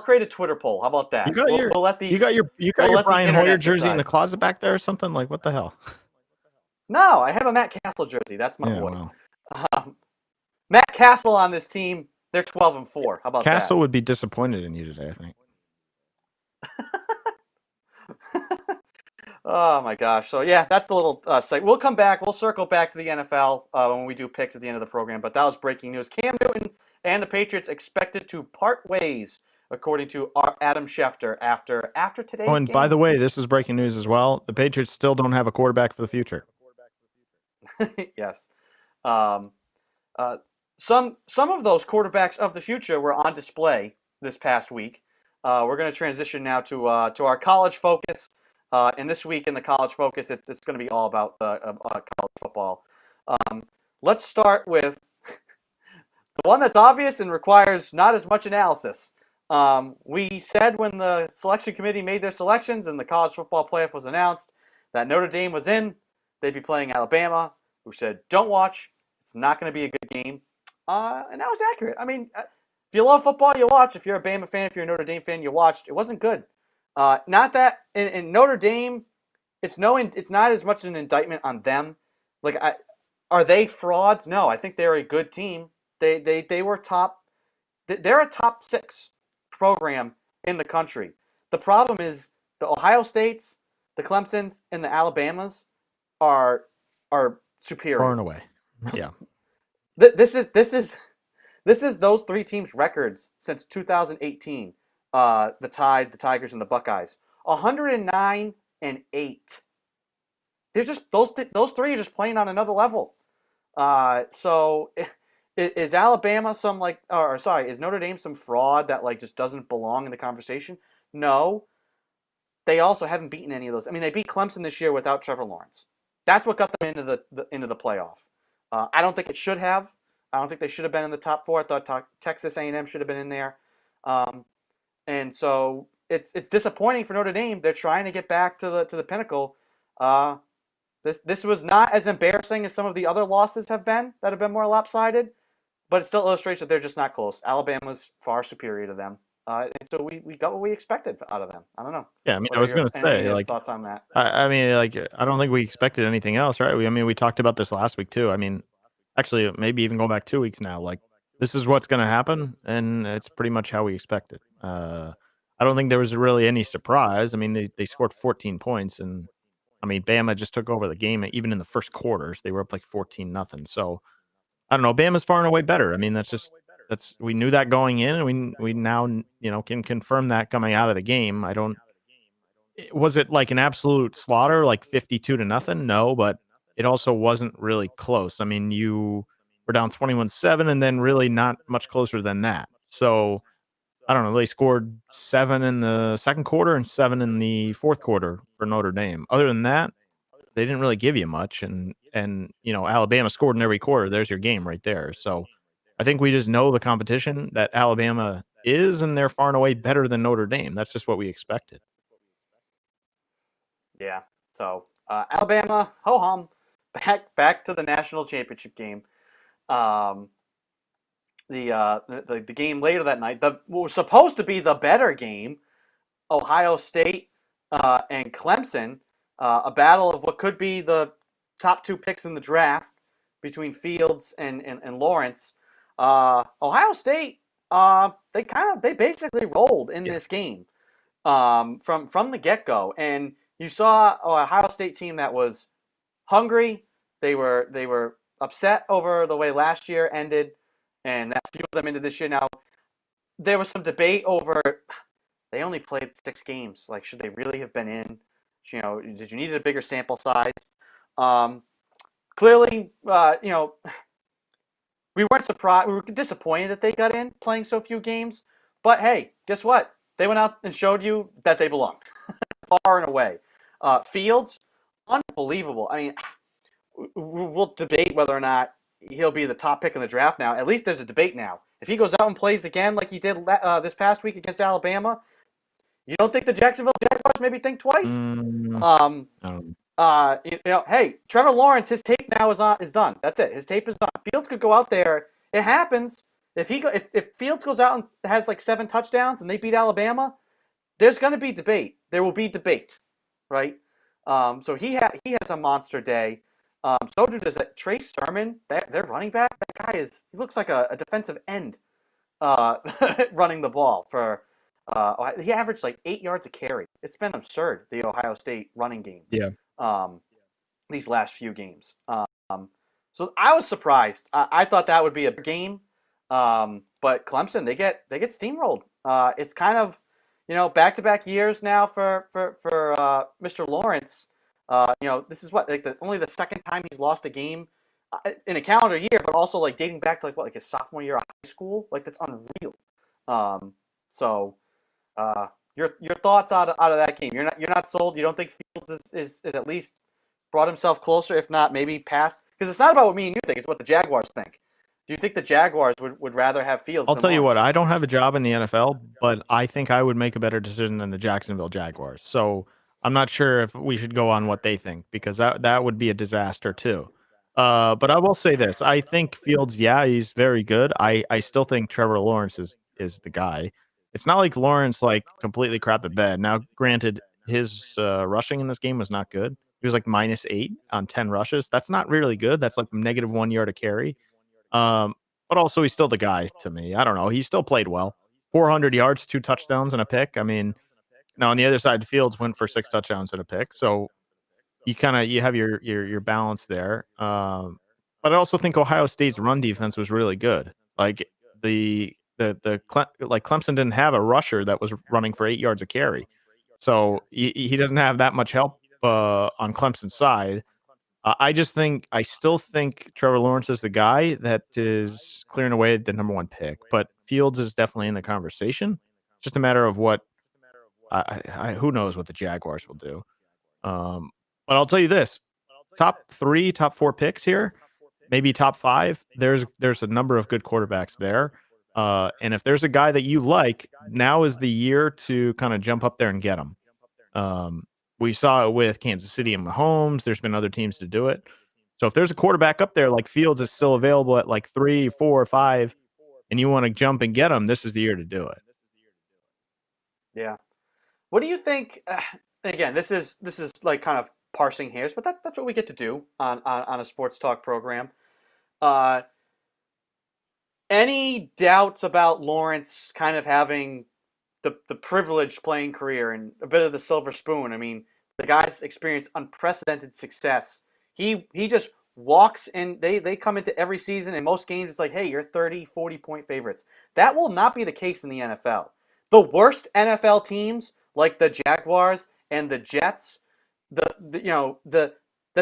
create a Twitter poll. How about that? We'll let the you got we'll your let the Brian Hoyer internet jersey in decide. the closet back there or something? Like what the hell? No, I have a Matt Castle jersey. That's my Yeah, boy. well. Matt Castle on this team. They're 12-4. How about Castle would be disappointed in you today, I think. that? Oh my gosh. So yeah, that's a little site. We'll come back. We'll circle back to the NFL when we do picks at the end of the program. But that was breaking news. Cam Newton and the Patriots expected to part ways, according to Adam Schefter, after Oh, today's and by the game. way, this is breaking news as well. The Patriots still don't have a quarterback for the future. Yes. Um, some of those quarterbacks of the future were on display this past week. We're going to transition now to our college focus. And this week in the college focus, it's going to be all about college football. Let's start with the one that's obvious and requires not as much analysis. We said when the selection committee made their selections and the college football playoff was announced that Notre Dame was in. They'd be playing Alabama, who said, don't watch. It's not going to be a good game. And that was accurate. I mean, if you love football, you watch. If you're a Bama fan, if you're a Notre Dame fan, you watched. It wasn't good. Not that in Notre Dame, it's not as much an indictment on them. Like, are they frauds? No, I think they're a good team. They were top. They're a top 6 program in the country. The problem is the Ohio States, the Clemsons, and the Alabamas are superior. Far and away. Yeah. This is those 3 teams' records since 2018. The Tide, the Tigers, and the Buckeyes. 109-8. They're just those 3 are just playing on another level. So Is Alabama some or sorry, is Notre Dame some fraud that like just doesn't belong in the conversation? No, they also haven't beaten any of those. I mean, they beat Clemson this year without Trevor Lawrence. That's what got them into the playoff. I don't think it should have. I don't think they should have been in the top four. I thought Texas A&M should have been in there, and so it's disappointing for Notre Dame. They're trying to get back to the pinnacle. This was not as embarrassing as some of the other losses have been that have been more lopsided, but it still illustrates that they're just not close. Alabama's far superior to them. And so we got what we expected out of them. I don't know. Yeah, I mean, What I are was your gonna say, like, thoughts on that? I mean, like, I don't think we expected anything else, right? I mean, we talked about this last week too. I mean, actually, maybe even go back 2 weeks now. Like, this is what's gonna happen, and it's pretty much how we expected. I don't think there was really any surprise. I mean, they scored 14 points, and I mean, Bama just took over the game. Even in the first quarters, they were up like 14-0. So I don't know. Bama's far and away better. I mean, that's we knew that going in, and we now can confirm that coming out of the game. I don't. Was it like an absolute slaughter, like 52-0? No, but it also wasn't really close. I mean, you were down 21-7 and then really not much closer than that. So, I don't know, they scored 7 in the second quarter and 7 in the fourth quarter for Notre Dame. Other than that, they didn't really give you much, and Alabama scored in every quarter. There's your game right there. So, I think we just know the competition that Alabama is, and they're far and away better than Notre Dame. That's just what we expected. Yeah. So Alabama, ho hum, back to the national championship game. Um, the game later that night, what was supposed to be the better game, Ohio State and Clemson, a battle of what could be the top two picks in the draft between Fields and Lawrence. Ohio State, they basically rolled in this game from the get go, and you saw Ohio State team that was hungry. They were upset over the way last year ended, and that fueled them into this year. Now there was some debate over they only played 6 games. Like, should they really have been in? Did you need a bigger sample size? Clearly, we weren't surprised. We were disappointed that they got in playing so few games. But hey, guess what? They went out and showed you that they belong, far and away. Fields, unbelievable. I mean, we'll debate whether or not he'll be the top pick in the draft now. At least there's a debate now. If he goes out and plays again like he did this past week against Alabama, you don't think the Jacksonville Jaguars maybe think twice? Hey, Trevor Lawrence, his tape now is done. That's it. His tape is done. Fields could go out there. It happens. If Fields goes out and has like 7 touchdowns and they beat Alabama, there's going to be debate. There will be debate, right? So he has a monster day. So does Trey Sermon, their running back. That guy he looks like a defensive end running the ball for. He averaged like 8 yards a carry. It's been absurd, the Ohio State running game. Yeah. These last few games. So I was surprised. I thought that would be a game, but Clemson they get steamrolled. It's kind of back-to-back years now for Mr. Lawrence. This is only the second time he's lost a game in a calendar year, but also like dating back to like his sophomore year of high school. Like, that's unreal. So your thoughts out of that game? You're not sold. You don't think Fields is at least brought himself closer, if not maybe past? Because it's not about what me and you think; it's what the Jaguars think. Do you think the Jaguars would rather have Fields? I'll than tell you what, Lawrence? I don't have a job in the NFL, but I think I would make a better decision than the Jacksonville Jaguars. So I'm not sure if we should go on what they think, because that would be a disaster too. But I will say this: I think Fields, yeah, he's very good. I still think Trevor Lawrence is the guy. It's not like Lawrence like completely crapped the bed. Now, granted, his rushing in this game was not good. He was like -8 on 10 rushes. That's not really good. That's like -1 yard a carry. But also he's still the guy to me. I don't know. He still played well. 400 yards, 2 touchdowns, and a pick. I mean, now on the other side, Fields went for 6 touchdowns and a pick. So you have your balance there. But I also think Ohio State's run defense was really good. Like Clemson didn't have a rusher that was running for 8 yards a carry. So he doesn't have that much help on Clemson's side. I still think Trevor Lawrence is the guy that is clearing away the number one pick, but Fields is definitely in the conversation. It's just a matter of what who knows what the Jaguars will do. Um, but I'll tell you this: top three, top four picks here, maybe top five. There's a number of good quarterbacks there. And if there's a guy that you like, now is the year to kind of jump up there and get him. Um, we saw it with Kansas City and Mahomes. There's been other teams to do it. So if there's a quarterback up there like Fields is still available at like 3, 4, 5, and you want to jump and get him, this is the year to do it. Yeah. What do you think? Again, this is like kind of parsing hairs, but that's what we get to do on a sports talk program. Uh, any doubts about Lawrence kind of having the privileged playing career and a bit of the silver spoon? I mean, the guy's experienced unprecedented success. He just walks in. They come into every season, and most games it's like, hey, you're 30, 40-point favorites. That will not be the case in the NFL. The worst NFL teams, like the Jaguars and the Jets, the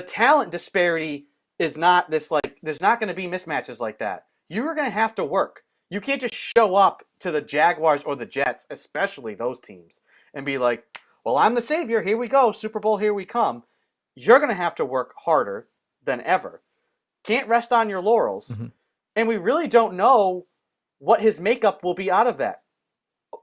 talent disparity is not this, like, there's not going to be mismatches like that. You're going to have to work. You can't just show up to the Jaguars or the Jets, especially those teams, and be like, well, I'm the savior. Here we go. Super Bowl, here we come. You're going to have to work harder than ever. Can't rest on your laurels. Mm-hmm. And we really don't know what his makeup will be out of that.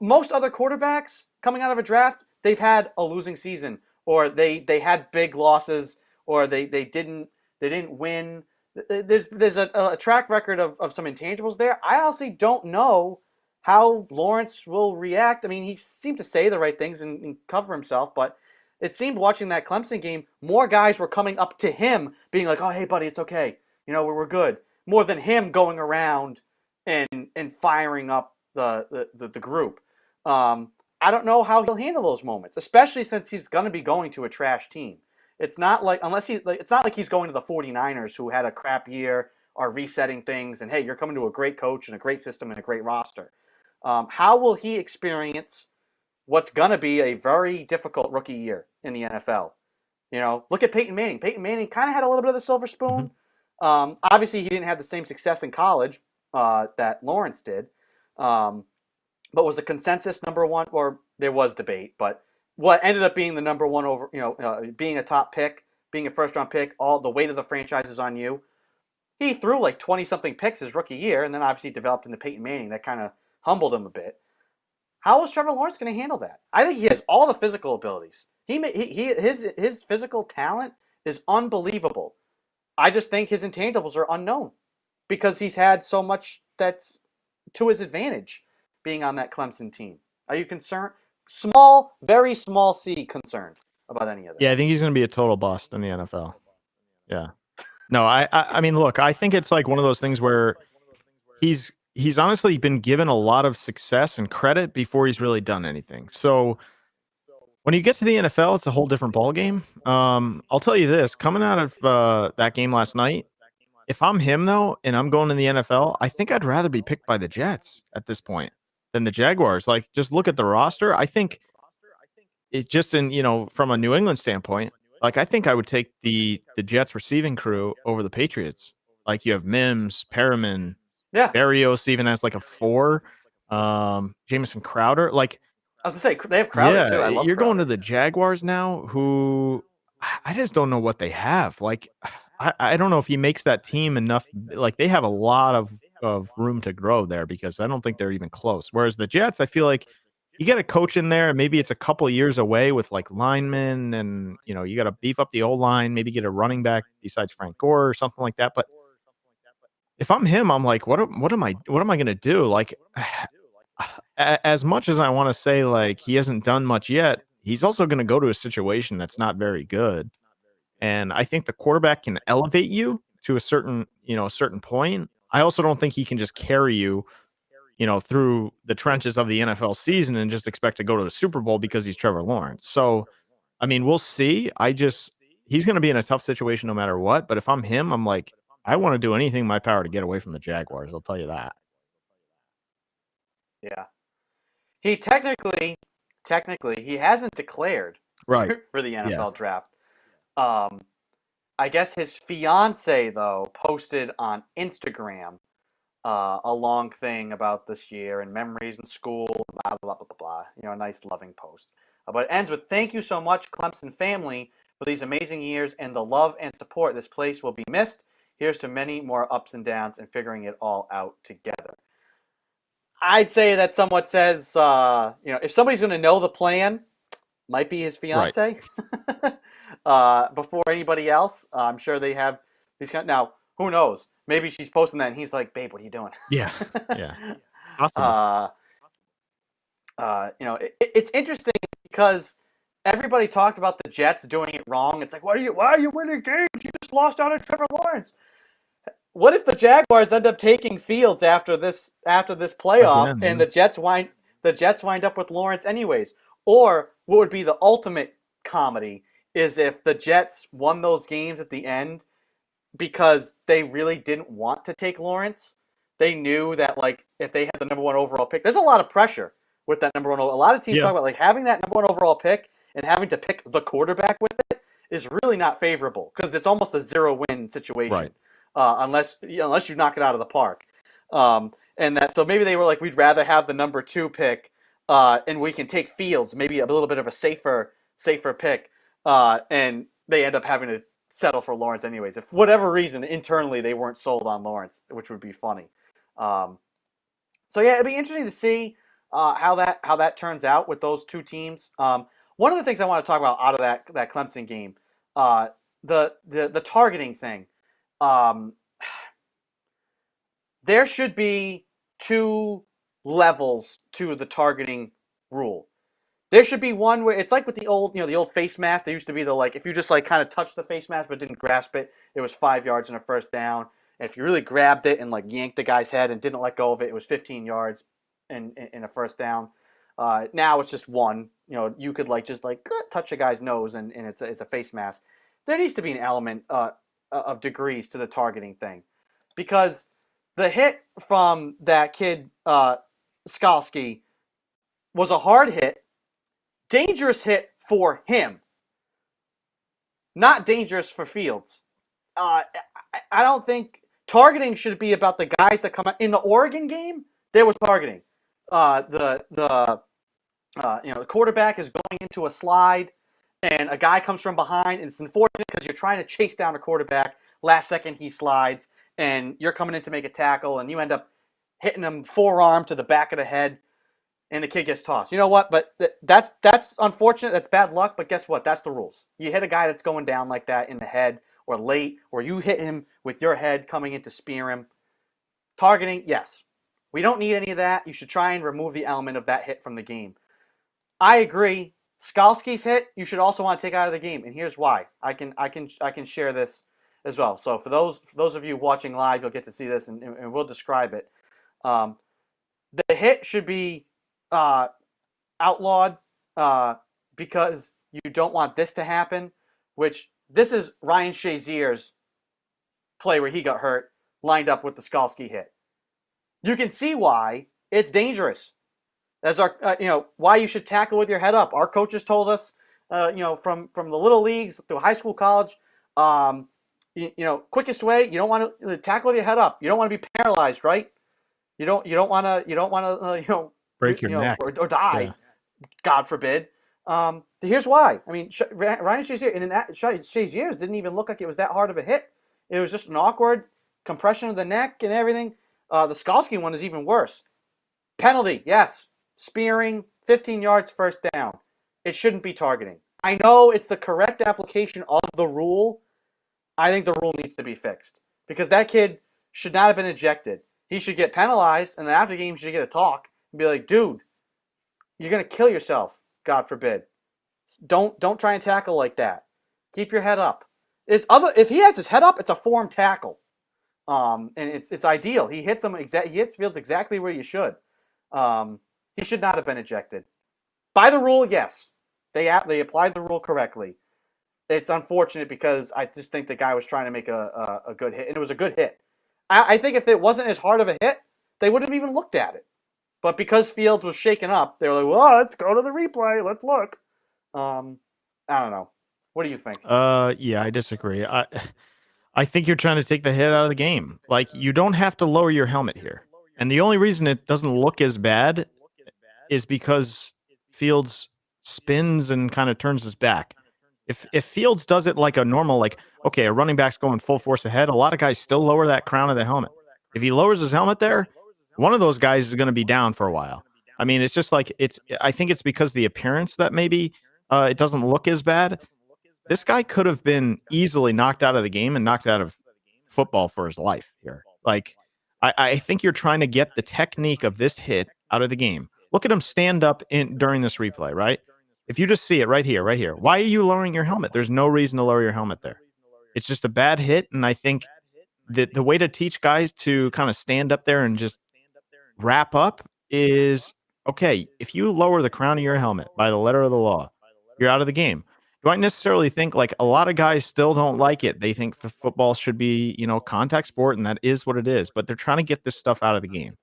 Most other quarterbacks coming out of a draft, they've had a losing season, or they had big losses, or they didn't win. There's a track record of some intangibles there. I honestly don't know how Lawrence will react. I mean, he seemed to say the right things and cover himself, but it seemed watching that Clemson game, more guys were coming up to him being like, oh, hey, buddy, it's okay. You know, we're good. More than him going around and firing up the group. I don't know how he'll handle those moments, especially since he's going to be going to a trash team. It's not like it's not like he's going to the 49ers, who had a crap year, are resetting things, and hey, you're coming to a great coach and a great system and a great roster. How will he experience what's going to be a very difficult rookie year in the NFL? You know, look at Peyton Manning. Peyton Manning kind of had a little bit of the silver spoon. Obviously, he didn't have the same success in college that Lawrence did, but was a consensus number one, or there was debate, but what ended up being the number one over, being a top pick, being a first-round pick, all the weight of the franchise is on you. He threw like 20-something picks his rookie year, and then obviously developed into Peyton Manning. That kind of humbled him a bit. How is Trevor Lawrence going to handle that? I think he has all the physical abilities. His physical talent is unbelievable. I just think his intangibles are unknown because he's had so much that's to his advantage being on that Clemson team. Are you concerned? Small, very small C concerned about any of that? Yeah, I think he's going to be a total bust in the NFL. Yeah. No, I mean, look, I think it's like one of those things where he's honestly been given a lot of success and credit before he's really done anything. So when you get to the NFL, it's a whole different ballgame. I'll tell you this: coming out of that game last night, if I'm him though, and I'm going to the NFL, I think I'd rather be picked by the Jets at this point than the Jaguars. Like, just look at the roster. I think it's just from a New England standpoint, like, I think I would take the Jets receiving crew over the Patriots. Like, you have Mims, Perriman, Yeah. Barrios even has like a 4, Jamison Crowder. Like, I was going to say, they have Crowder too. I love you're Crowder. going to the Jaguars now, who I just don't know what they have. Like, I don't know if he makes that team enough. Like, they have a lot of room to grow there because I don't think they're even close. Whereas the Jets, I feel like you get a coach in there, and maybe it's a couple of years away with like linemen, and you got to beef up the old line, maybe get a running back besides Frank Gore or something like that. But if I'm him, I'm like, what am I gonna do? Like, as much as I want to say like he hasn't done much yet, he's also going to go to a situation that's not very good. And I think the quarterback can elevate you to a certain point. I also don't think he can just carry you, through the trenches of the NFL season and just expect to go to the Super Bowl because he's Trevor Lawrence. So, I mean, we'll see. He's going to be in a tough situation no matter what. But if I'm him, I'm like, I want to do anything in my power to get away from the Jaguars. I'll tell you that. Yeah. He technically, he hasn't declared Right. for the NFL Yeah. draft. I guess his fiance though posted on Instagram a long thing about this year and memories in school, blah, blah, blah, blah, blah. A nice loving post. But it ends with, thank you so much, Clemson family, for these amazing years and the love and support. This place will be missed. Here's to many more ups and downs and figuring it all out together. I'd say that somewhat says, if somebody's going to know the plan, might be his Right. fiance before anybody else. I'm sure they have these kind. Now, who knows? Maybe she's posting that, and he's like, "Babe, what are you doing?" Yeah. Yeah. Possible. It's interesting because everybody talked about the Jets doing it wrong. It's like, why are you winning games? You just lost out on Trevor Lawrence. What if the Jaguars end up taking Fields after this playoff, Again, and yeah. the Jets wind up with Lawrence anyways? Or what would be the ultimate comedy is if the Jets won those games at the end because they really didn't want to take Lawrence. They knew that like if they had the number one overall pick, there's a lot of pressure with that number one. A lot of teams Yeah. talk about like having that number one overall pick and having to pick the quarterback with it is really not favorable because it's almost a zero-win situation. Right. Unless you knock it out of the park. And that so maybe they were like, we'd rather have the number 2 pick, and we can take Fields, maybe a little bit of a safer pick, and they end up having to settle for Lawrence anyways. If for whatever reason internally they weren't sold on Lawrence, which would be funny. So yeah, it'd be interesting to see how that turns out with those two teams. One of the things I want to talk about out of that Clemson game, the targeting thing. There should be 2 levels to the targeting rule. There should be one where it's like with the old face mask. There used to be the like if you just like kind of touched the face mask but didn't grasp it, it was 5 yards and a first down. And if you really grabbed it and like yanked the guy's head and didn't let go of it, it was 15 yards and a first down. Now it's just 1. You could like just like touch a guy's nose and it's a face mask. There needs to be an element of degrees to the targeting thing, because the hit from that kid Skalski was a hard hit, dangerous hit for him, not dangerous for Fields. I don't think targeting should be about the guys that come out. In the Oregon game, there was targeting. The quarterback is going into a slide, and a guy comes from behind, and it's unfortunate because you're trying to chase down a quarterback. Last second, he slides, and you're coming in to make a tackle, and you end up hitting him forearm to the back of the head, and the kid gets tossed. You know what? But that's unfortunate. That's bad luck, but guess what? That's the rules. You hit a guy that's going down like that in the head or late, or you hit him with your head coming in to spear him. Targeting, yes. We don't need any of that. You should try and remove the element of that hit from the game. I agree. Skalski's hit, you should also want to take out of the game, and here's why. I can share this as well. So for those of you watching live, you'll get to see this, and we'll describe it. The hit should be outlawed because you don't want this to happen. Which this is Ryan Shazier's play where he got hurt, lined up with the Skalski hit. You can see why it's dangerous. As our, why you should tackle with your head up. Our coaches told us, from the little leagues through high school, college, quickest way. You don't want to tackle with your head up. You don't want to be paralyzed, right? You don't want to Break your neck or die. Yeah. God forbid. Here's why. I mean, Ryan Shazier, and in that Shazier's didn't even look like it was that hard of a hit. It was just an awkward compression of the neck and everything. The Skalski one is even worse. Penalty, yes. Spearing, 15 yards, first down. It shouldn't be targeting. I know it's the correct application of the rule. I think the rule needs to be fixed because that kid should not have been ejected. He should get penalized, and then after the game, he should get a talk and be like, dude, you're going to kill yourself, God forbid. Don't try and tackle like that. Keep your head up. If he has his head up, it's a form tackle. And it's ideal. He hits Fields exactly where you should. He should not have been ejected. By the rule, yes. They applied the rule correctly. It's unfortunate because I just think the guy was trying to make a good hit, and it was a good hit. I think if it wasn't as hard of a hit, they wouldn't have even looked at it. But because Fields was shaken up, they were like, well, let's go to the replay. Let's look. I don't know. What do you think? Yeah, I disagree. I think you're trying to take the hit out of the game. Like, you don't have to lower your helmet here. And the only reason it doesn't look as bad is because Fields spins and kind of turns his back. If Fields does it like a normal, like, okay, a running back's going full force ahead, a lot of guys still lower that crown of the helmet. If he lowers his helmet there, one of those guys is going to be down for a while. I mean, it's just like I think it's because the appearance that maybe it doesn't look as bad. This guy could have been easily knocked out of the game and knocked out of football for his life here. Like, I think you're trying to get the technique of this hit out of the game. Look at him stand up in during this replay, right? If you just see it right here, right here. Why are you lowering your helmet? There's no reason to lower your helmet there. It's just a bad hit, and I think that the way to teach guys to kind of stand up there and just wrap up is okay. If you lower the crown of your helmet by the letter of the law, you're out of the game. Do I necessarily think like a lot of guys still don't like it? They think football should be, contact sport, and that is what it is. But they're trying to get this stuff out of the game.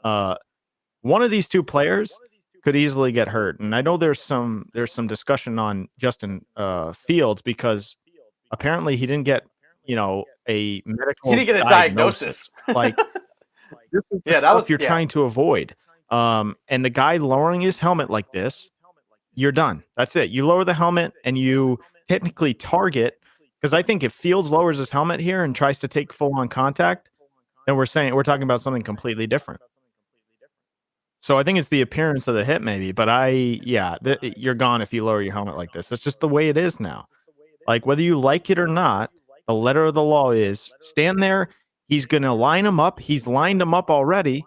Uh, One of these two players could easily get hurt, and I know there's some discussion on Justin Fields because apparently he didn't get a He medical didn't get a diagnosis. diagnosis. Like, this is the Yeah, that stuff was you're trying to avoid. And the guy lowering his helmet like this, you're done. That's it. You lower the helmet and you technically target. Because I think if Fields lowers his helmet here and tries to take full on contact, then we're talking about something completely different. So I think it's the appearance of the hit, maybe. But you're gone if you lower your helmet like this. That's just the way it is now. Like, whether you like it or not, the letter of the law is stand there. He's going to line him up. He's lined him up already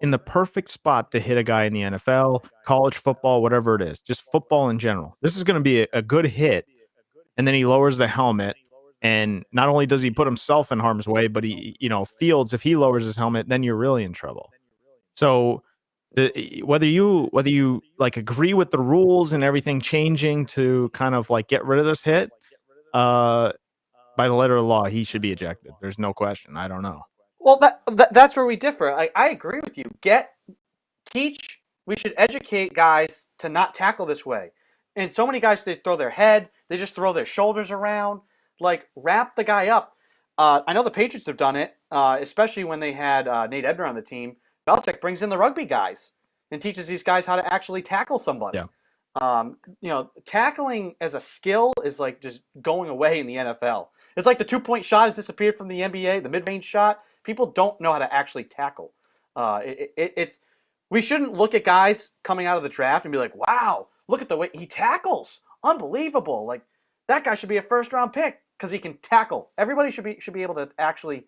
in the perfect spot to hit a guy in the NFL, college football, whatever it is, just football in general. This is going to be a good hit. And then he lowers the helmet. And not only does he put himself in harm's way, but Fields, if he lowers his helmet, then you're really in trouble. So whether you like agree with the rules and everything changing to kind of like get rid of this hit, by the letter of the law, he should be ejected. There's no question. I don't know. Well, that's where we differ. I agree with you. Teach. We should educate guys to not tackle this way. And so many guys, they throw their head, they just throw their shoulders around. Like, wrap the guy up. I know the Patriots have done it, especially when they had Nate Ebner on the team. Belichick brings in the rugby guys and teaches these guys how to actually tackle somebody. Yeah. Tackling as a skill is like just going away in the NFL. It's like the 2-point shot has disappeared from the NBA, the mid-range shot. People don't know how to actually tackle. We shouldn't look at guys coming out of the draft and be like, wow, look at the way he tackles. Unbelievable. Like, that guy should be a first-round pick because he can tackle. Everybody should be able to actually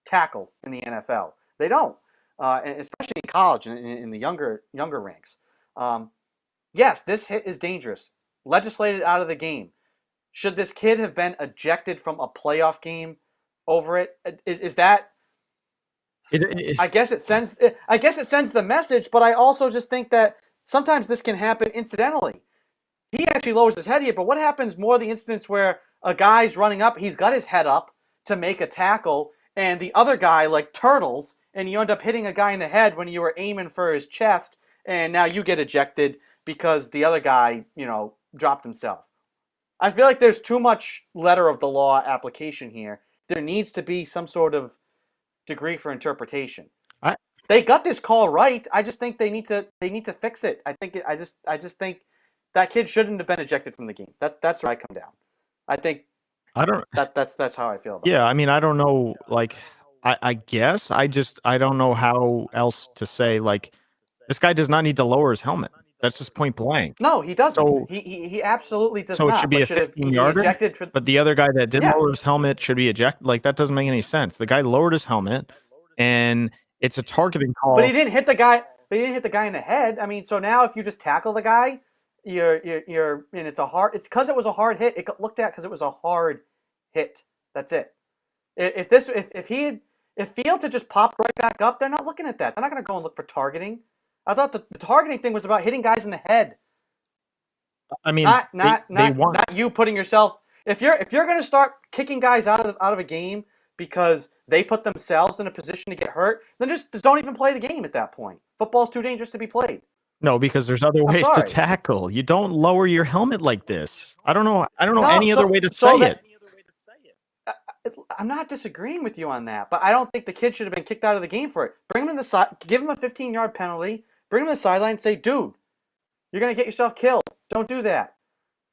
tackle in the NFL. They don't, and especially in college and in the younger ranks. Yes, this hit is dangerous. Legislated out of the game. Should this kid have been ejected from a playoff game over it? Is that? I guess it sends the message, but I also just think that sometimes this can happen incidentally. He actually lowers his head here, but what happens more the incidents where a guy's running up, he's got his head up to make a tackle, and the other guy like turtles, and you end up hitting a guy in the head when you were aiming for his chest, and now you get ejected because the other guy, dropped himself. I feel like there's too much letter of the law application here. There needs to be some sort of degree for interpretation. They got this call right. I just think they need to fix it. I just think that kid shouldn't have been ejected from the game. That's where I come down. I think that's how I feel about it. Yeah, I mean, I don't know. Like, I guess I don't know how else to say. Like, this guy does not need to lower his helmet. That's just point blank. No, he doesn't. So he absolutely does so not. it should be a 15-yarder. Ejected for, but the other guy that didn't lower his helmet should be ejected. Like, that doesn't make any sense. The guy lowered his helmet, and it's a targeting call. But he didn't hit the guy. But he didn't hit the guy in the head. I mean, so now if you just tackle the guy, you're and it's because it was a hard hit. It got looked at because it was a hard hit. That's it. If Fields had just popped right back up, they're not looking at that. They're not going to go and look for targeting. I thought the targeting thing was about hitting guys in the head. I mean, not you putting yourself. If you're going to start kicking guys out of a game because they put themselves in a position to get hurt, then just don't even play the game at that point. Football's too dangerous to be played. No, because there's other I'm ways to sorry. tackle. You don't lower your helmet like this. I don't know No, any other way to so say that it. uh, I'm not disagreeing with you on that, but I don't think the kid should have been kicked out of the game for it. Bring him to the side, give him a 15-yard penalty, bring him to the sideline, and say, "Dude, you're gonna get yourself killed. Don't do that."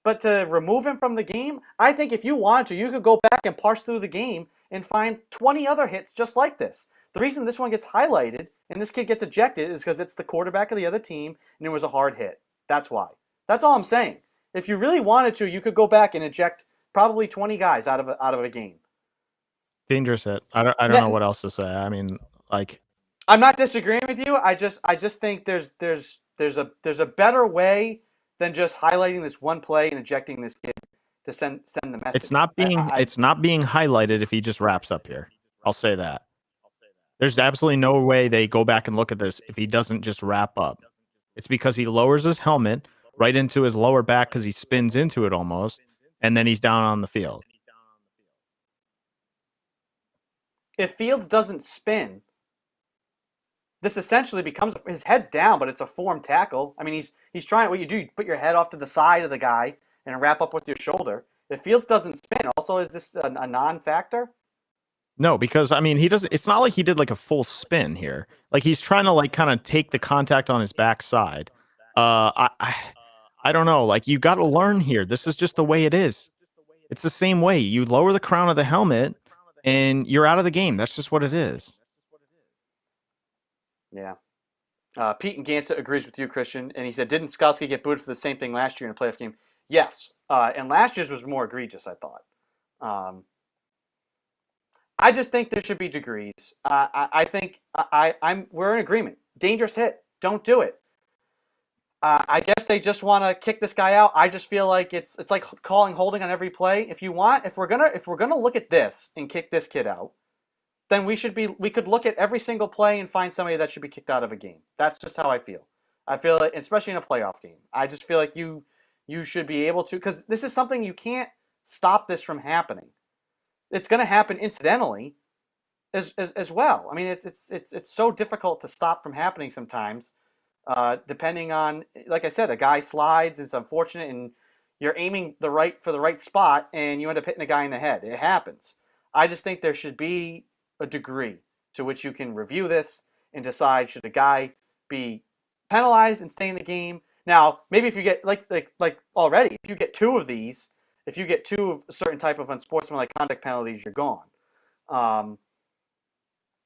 But to remove him from the game, I think if you wanted to, you could go back and parse through the game and find 20 other hits just like this. The reason this one gets highlighted and this kid gets ejected is because it's the quarterback of the other team and it was a hard hit. That's why. That's all I'm saying. If you really wanted to, you could go back and eject probably 20 guys out of a game. Dangerous hit. I don't know what else to say. I mean, like, I'm not disagreeing with you. I just think there's a better way than just highlighting this one play and ejecting this kid to send the it's message. not being it's not being highlighted if he just wraps up here. I'll say that. There's absolutely no way they go back and look at this if he doesn't just wrap up. It's because he lowers his helmet right into his lower back because he spins into it almost, and then he's down on the field. If Fields doesn't spin, this essentially becomes his head's down, but it's a form tackle. I mean, he's trying. What you do, you put your head off to the side of the guy and wrap up with your shoulder. If Fields doesn't spin, also is this a non-factor? No, because I mean he doesn't. It's not like he did like a full spin here. Like he's trying to like kind of take the contact on his backside. I don't know. Like you got to learn here. This is just the way it is. It's the same way. You lower the crown of the helmet, and you're out of the game. That's just what it is. Yeah. Pete and Gansett agrees with you, Christian, and he said, "Didn't Skalski get booted for the same thing last year in a playoff game?" Yes, and last year's was more egregious, I thought. I just think there should be degrees. I think we're in agreement. Dangerous hit. Don't do it. I guess they just want to kick this guy out. I just feel like it's like calling holding on every play. If we're gonna look at this and kick this kid out, then we could look at every single play and find somebody that should be kicked out of a game. That's just how I feel. I feel like, especially in a playoff game, I just feel like you should be able to, because this is something you can't stop this from happening. It's going to happen incidentally as well. I mean, it's so difficult to stop from happening sometimes, depending on, like I said, a guy slides. It's unfortunate, and you're aiming for the right spot, and you end up hitting a guy in the head. It happens. I just think there should be a degree to which you can review this and decide should a guy be penalized and stay in the game. Now, maybe if you get like already, if you get two of these, if you get two of a certain type of unsportsmanlike conduct penalties, you're gone. I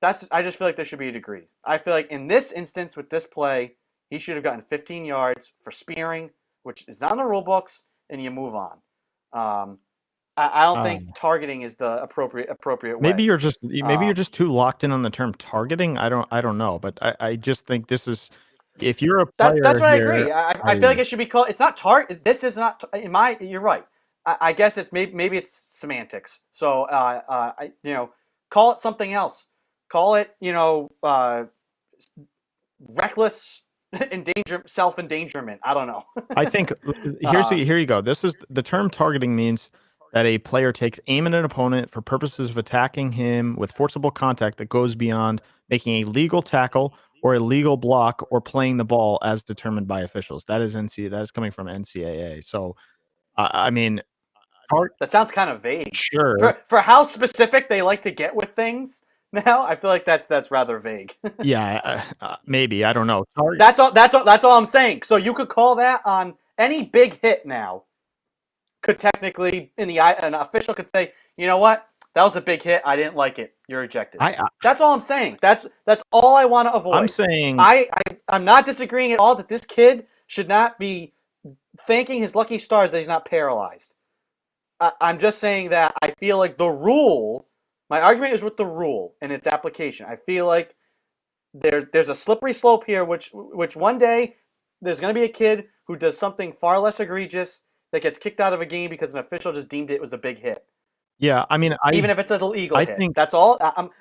just feel like there should be a degree. I feel like in this instance with this play, he should have gotten 15 yards for spearing, which is on the rule books, and you move on. I don't think targeting is the appropriate way. Maybe you're just too locked in on the term targeting. I don't know, but I just think this is, if you're a player that's what here, I agree. I feel like it should be called. It's not target. This is not in my. You're right. I guess it's maybe it's semantics. So call it something else. Call it reckless self endangerment. I don't know. I think here you go. This is the term targeting means that a player takes aim at an opponent for purposes of attacking him with forcible contact that goes beyond making a legal tackle or a legal block or playing the ball as determined by officials. That is That is coming from NCAA. So, I mean, that sounds kind of vague. Sure. For how specific they like to get with things now, I feel like that's rather vague. Yeah, maybe, I don't know. That's all I'm saying. So you could call that on any big hit now. Could technically, an official could say, you know what, that was a big hit. I didn't like it. You're ejected. That's all I'm saying. That's all I want to avoid. I'm saying I'm not disagreeing at all that this kid should not be thanking his lucky stars that he's not paralyzed. I'm just saying that I feel like the rule. My argument is with the rule and its application. I feel like there's a slippery slope here, which one day there's going to be a kid who does something far less egregious that gets kicked out of a game because an official just deemed it was a big hit. Yeah, I mean, even if it's a illegal hit. That's all.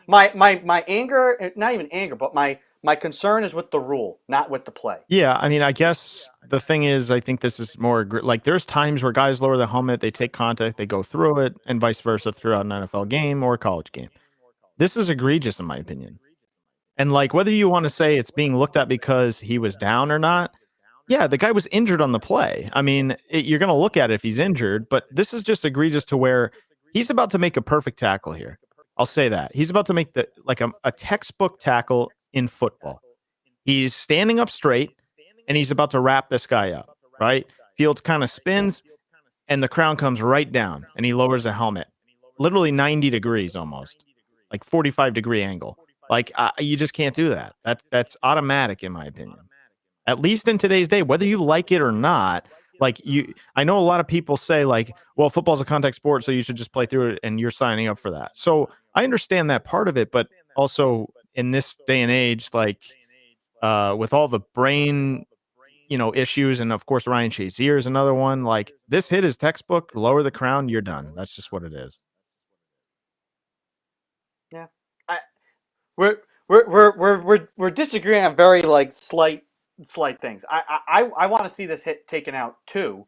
My anger, not even anger, but my concern is with the rule, not with the play. Yeah, I mean, I guess the thing is, I think this is more like there's times where guys lower the helmet, they take contact, they go through it, and vice versa throughout an NFL game or a college game. This is egregious, in my opinion. And like whether you want to say it's being looked at because he was down or not, Yeah, the guy was injured on the play. I mean, you're going to look at it if he's injured, but this is just egregious to where he's about to make a perfect tackle here. I'll say that. He's about to make a textbook tackle in football. He's standing up straight and he's about to wrap this guy up, right? Fields kind of spins and the crown comes right down and he lowers the helmet. Literally 90 degrees almost. Like 45-degree angle. Like you just can't do that. That's automatic in my opinion. At least in today's day, whether you like it or not, I know a lot of people say like, well, football's a contact sport, so you should just play through it, and you're signing up for that. So I understand that part of it, but also in this day and age, with all the brain, issues, and of course Ryan Shazier is another one. Like this hit is textbook. Lower the crown, you're done. That's just what it is. Yeah, we're disagreeing on very slight things. I want to see this hit taken out too.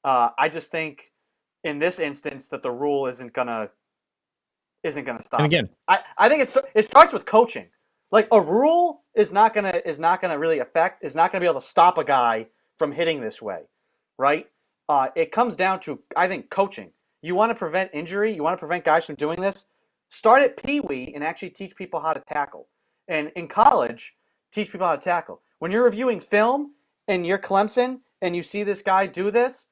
I just think in this instance that the rule isn't gonna stop. And again, I think it starts with coaching. Like a rule is not gonna really is not gonna be able to stop a guy from hitting this way, right? It comes down to, I think, coaching. You want to prevent injury. You want to prevent guys from doing this. Start at Pee Wee and actually teach people how to tackle. And in college, teach people how to tackle. When you're reviewing film and you're Clemson and you see this guy do this,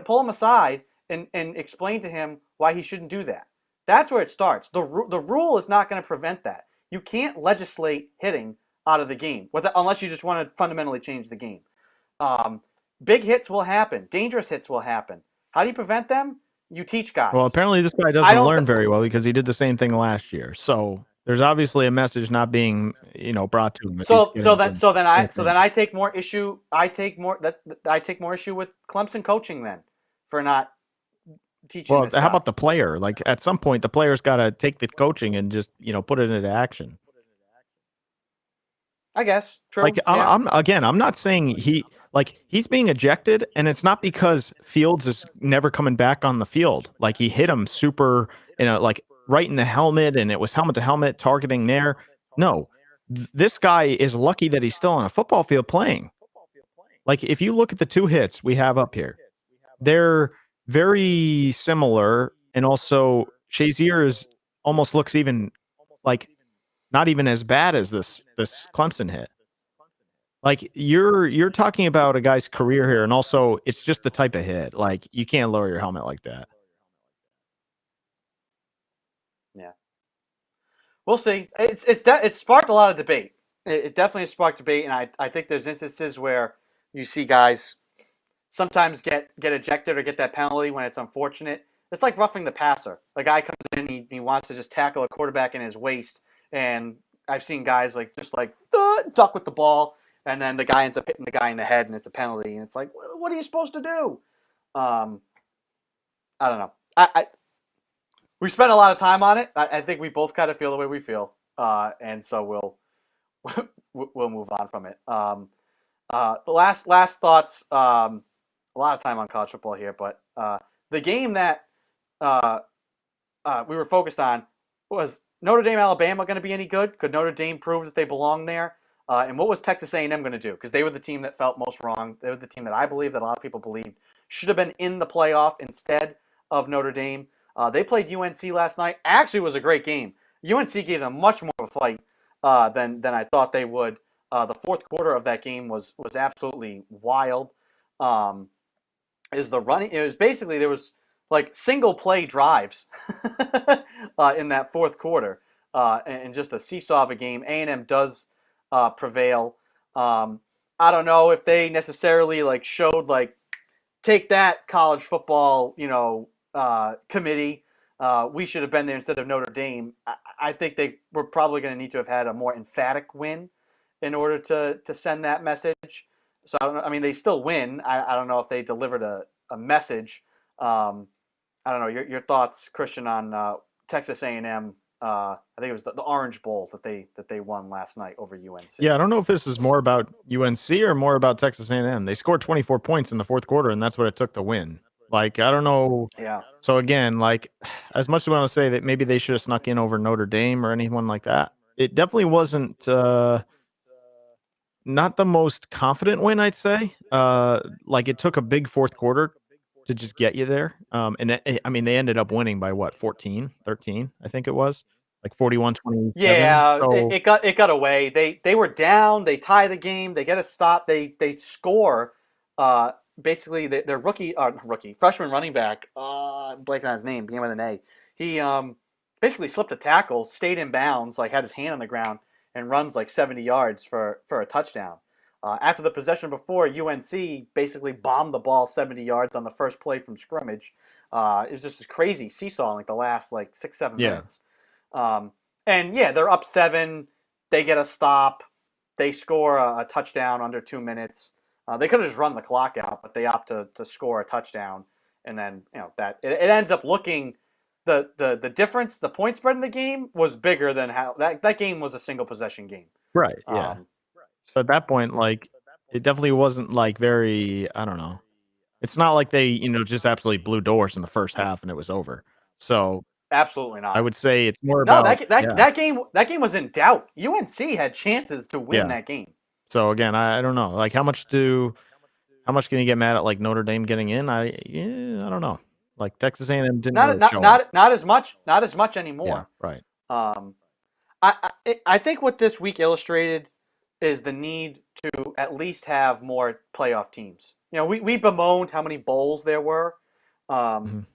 pull him aside and explain to him why he shouldn't do that. That's where it starts. The rule is not going to prevent that. You can't legislate hitting out of the game unless you just want to fundamentally change the game. Big hits will happen. Dangerous hits will happen. How do you prevent them? You teach guys. Well, apparently this guy doesn't learn very well because he did the same thing last year. So there's obviously a message not being, brought to him. So then I take more issue. I take more issue with Clemson coaching then for not teaching. Well, how about the player? Like at some point, the player's got to take the coaching and just put it into action. I guess true. Like I'm not saying he's being ejected, and it's not because Fields is never coming back on the field. Like he hit him super, right in the helmet, and it was helmet to helmet targeting there. No, this guy is lucky that he's still on a football field playing. Like if you look at the two hits we have up here, they're very similar, and also Shazier's almost looks even like not even as bad as this Clemson hit. Like you're talking about a guy's career here, and also it's just the type of hit. Like you can't lower your helmet like that. Yeah, we'll see. It's sparked a lot of debate. It definitely sparked debate, and I think there's instances where you see guys sometimes get ejected or get that penalty when it's unfortunate. It's like roughing the passer. The guy comes in, he wants to just tackle a quarterback in his waist, and I've seen guys duck with the ball, and then the guy ends up hitting the guy in the head, and it's a penalty. And it's like, what are you supposed to do? I don't know. We spent a lot of time on it. I think we both kind of feel the way we feel, and so we'll move on from it. The last thoughts. A lot of time on college football here, but the game that we were focused on was Notre Dame, Alabama going to be any good? Could Notre Dame prove that they belong there? And what was Texas A&M going to do? Because they were the team that felt most wrong. They were the team that I believe that a lot of people believed should have been in the playoff instead of Notre Dame. They played UNC last night. Actually, it was a great game. UNC gave them much more of a fight than I thought they would. The fourth quarter of that game was absolutely wild. It was basically there was single play drives in that fourth quarter, and just a seesaw of a game. A&M does prevail. I don't know if they necessarily showed take that college football committee. We should have been there instead of Notre Dame. I think they were probably going to need to have had a more emphatic win in order to send that message. So they still win. I don't know if they delivered a message. I don't know your thoughts, Christian, on Texas A&M. I think it was the Orange Bowl that they won last night over UNC. Yeah, I don't know if this is more about UNC or more about Texas A&M. They scored 24 points in the fourth quarter, and that's what it took to win. I don't know. Yeah. So again, as much as we want to say that maybe they should have snuck in over Notre Dame or anyone like that, it definitely wasn't. not the most confident win, I'd say. Like it took a big fourth quarter to just get you there. I mean, they ended up winning by what, 14, 13, I think it was, like 41-27. Yeah, it, So it got it got away. They were down. They tie the game. They get a stop. They score. Basically, their rookie freshman running back. I'm blanking on his name. Began with an A. He basically slipped a tackle, stayed in bounds, like had his hand on the ground, and runs like 70 yards for a touchdown. After the possession before, UNC basically bombed the ball 70 yards on the first play from scrimmage. It was just this crazy seesaw in like the last like 6-7 yeah, minutes. Um, and yeah, they're up 7. They get a stop. They score a touchdown under 2 minutes. They could have just run the clock out, but they opt to score a touchdown, and then that it ends up looking the difference. The point spread in the game was bigger than how that game was a single possession game. right, yeah. Um, So at that point, like, it definitely wasn't like very, I don't know. It's not like they, just absolutely blew doors in the first half and it was over. So Absolutely I not. would say it's more No, about, yeah, that game was in doubt. UNC had chances to win yeah. that game. So again, I don't know. Like, how much can you get mad at like Notre Dame getting in? I don't know. Like Texas A&M didn't Not really not show up. not not as much Yeah, anymore. right. Um, I think what this week illustrated is the need to at least have more playoff teams. We bemoaned how many bowls there were Mhm.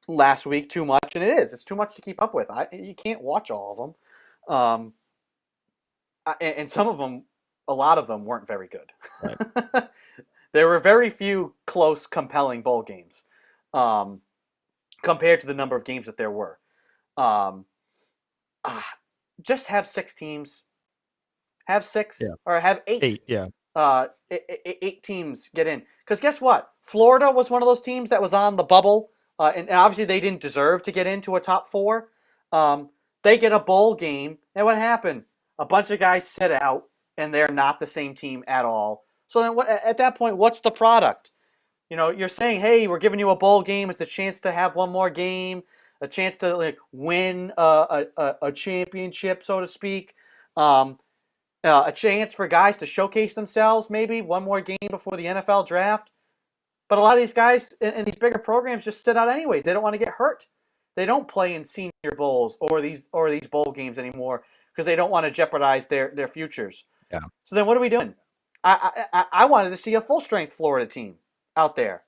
last week, too much, and it's too much to keep up with. You can't watch all of them, and some of them, a lot of them weren't very good. Right. There were very few close, compelling bowl games compared to the number of games that there were. Um, just have 6 teams. Have 6 Yeah. or have 8. 8, yeah. 8 teams get in. Because guess what? Florida was one of those teams that was on the bubble, and obviously they didn't deserve to get into a top 4. They get a bowl game, and what happened? A bunch of guys sit out, and they're not the same team at all. So then, at that point, what's the product? You're saying, hey, we're giving you a bowl game. It's a chance to have one more game, a chance to like win a championship, so to speak. A chance for guys to showcase themselves, maybe one more game before the NFL draft. But a lot of these guys in these bigger programs just sit out anyways. They don't want to get hurt. They don't play in senior bowls or these bowl games anymore because they don't want to jeopardize their futures. Yeah. So then what are we doing? I wanted to see a full strength Florida team out there,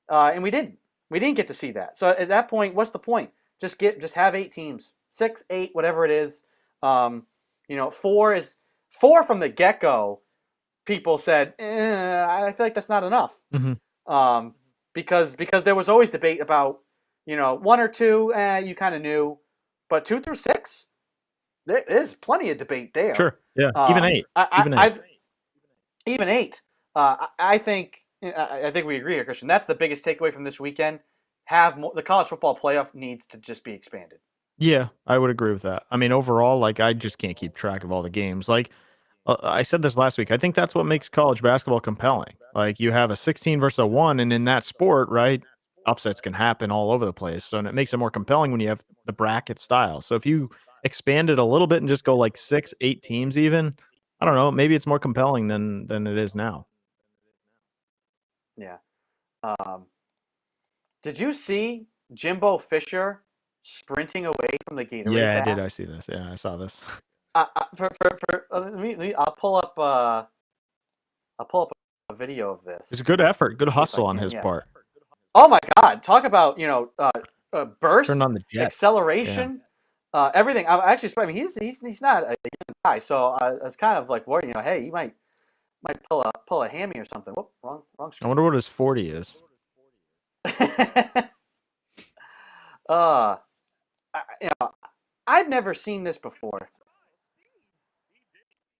and we didn't. We didn't get to see that. So at that point, what's the point? Just have 8 teams, 6, 8, whatever it is. 4 from the get go. People said, I feel like that's not enough. Mhm. Because there was always debate about 1 or 2, you kind of knew, but 2 through 6, there's plenty of debate there. Sure. Yeah. Even 8. Even 8. Even 8. I think we agree here, Christian. That's the biggest takeaway from this weekend. The college football playoff needs to just be expanded. Yeah, I would agree with that. I mean, overall, like, I just can't keep track of all the games. Like, I said this last week. I think that's what makes college basketball compelling. Like, you have a 16 versus a 1, and in that sport, right, upsets can happen all over the place. So, and it makes it more compelling when you have the bracket style. So, if you expand it a little bit and just go like 6, 8 teams, even, I don't know, maybe it's more compelling than it is now. Yeah. Did you see Jimbo Fisher sprinting away from the Gatorade Yeah, I did. I bath? see this. Yeah, I saw this. I'll pull up a video of this. It's a good effort, good Let's see if I hustle on can. his Yeah. part. Oh my God! Talk about Turn burst, on the jet. Yeah. acceleration, everything. I'm actually. I mean, he's not a young guy, so I was kind of like worried. Hey, he might pull a hammy or something. Whoop, wrong I screen. wonder what his 40 is. uh, I've never seen this before.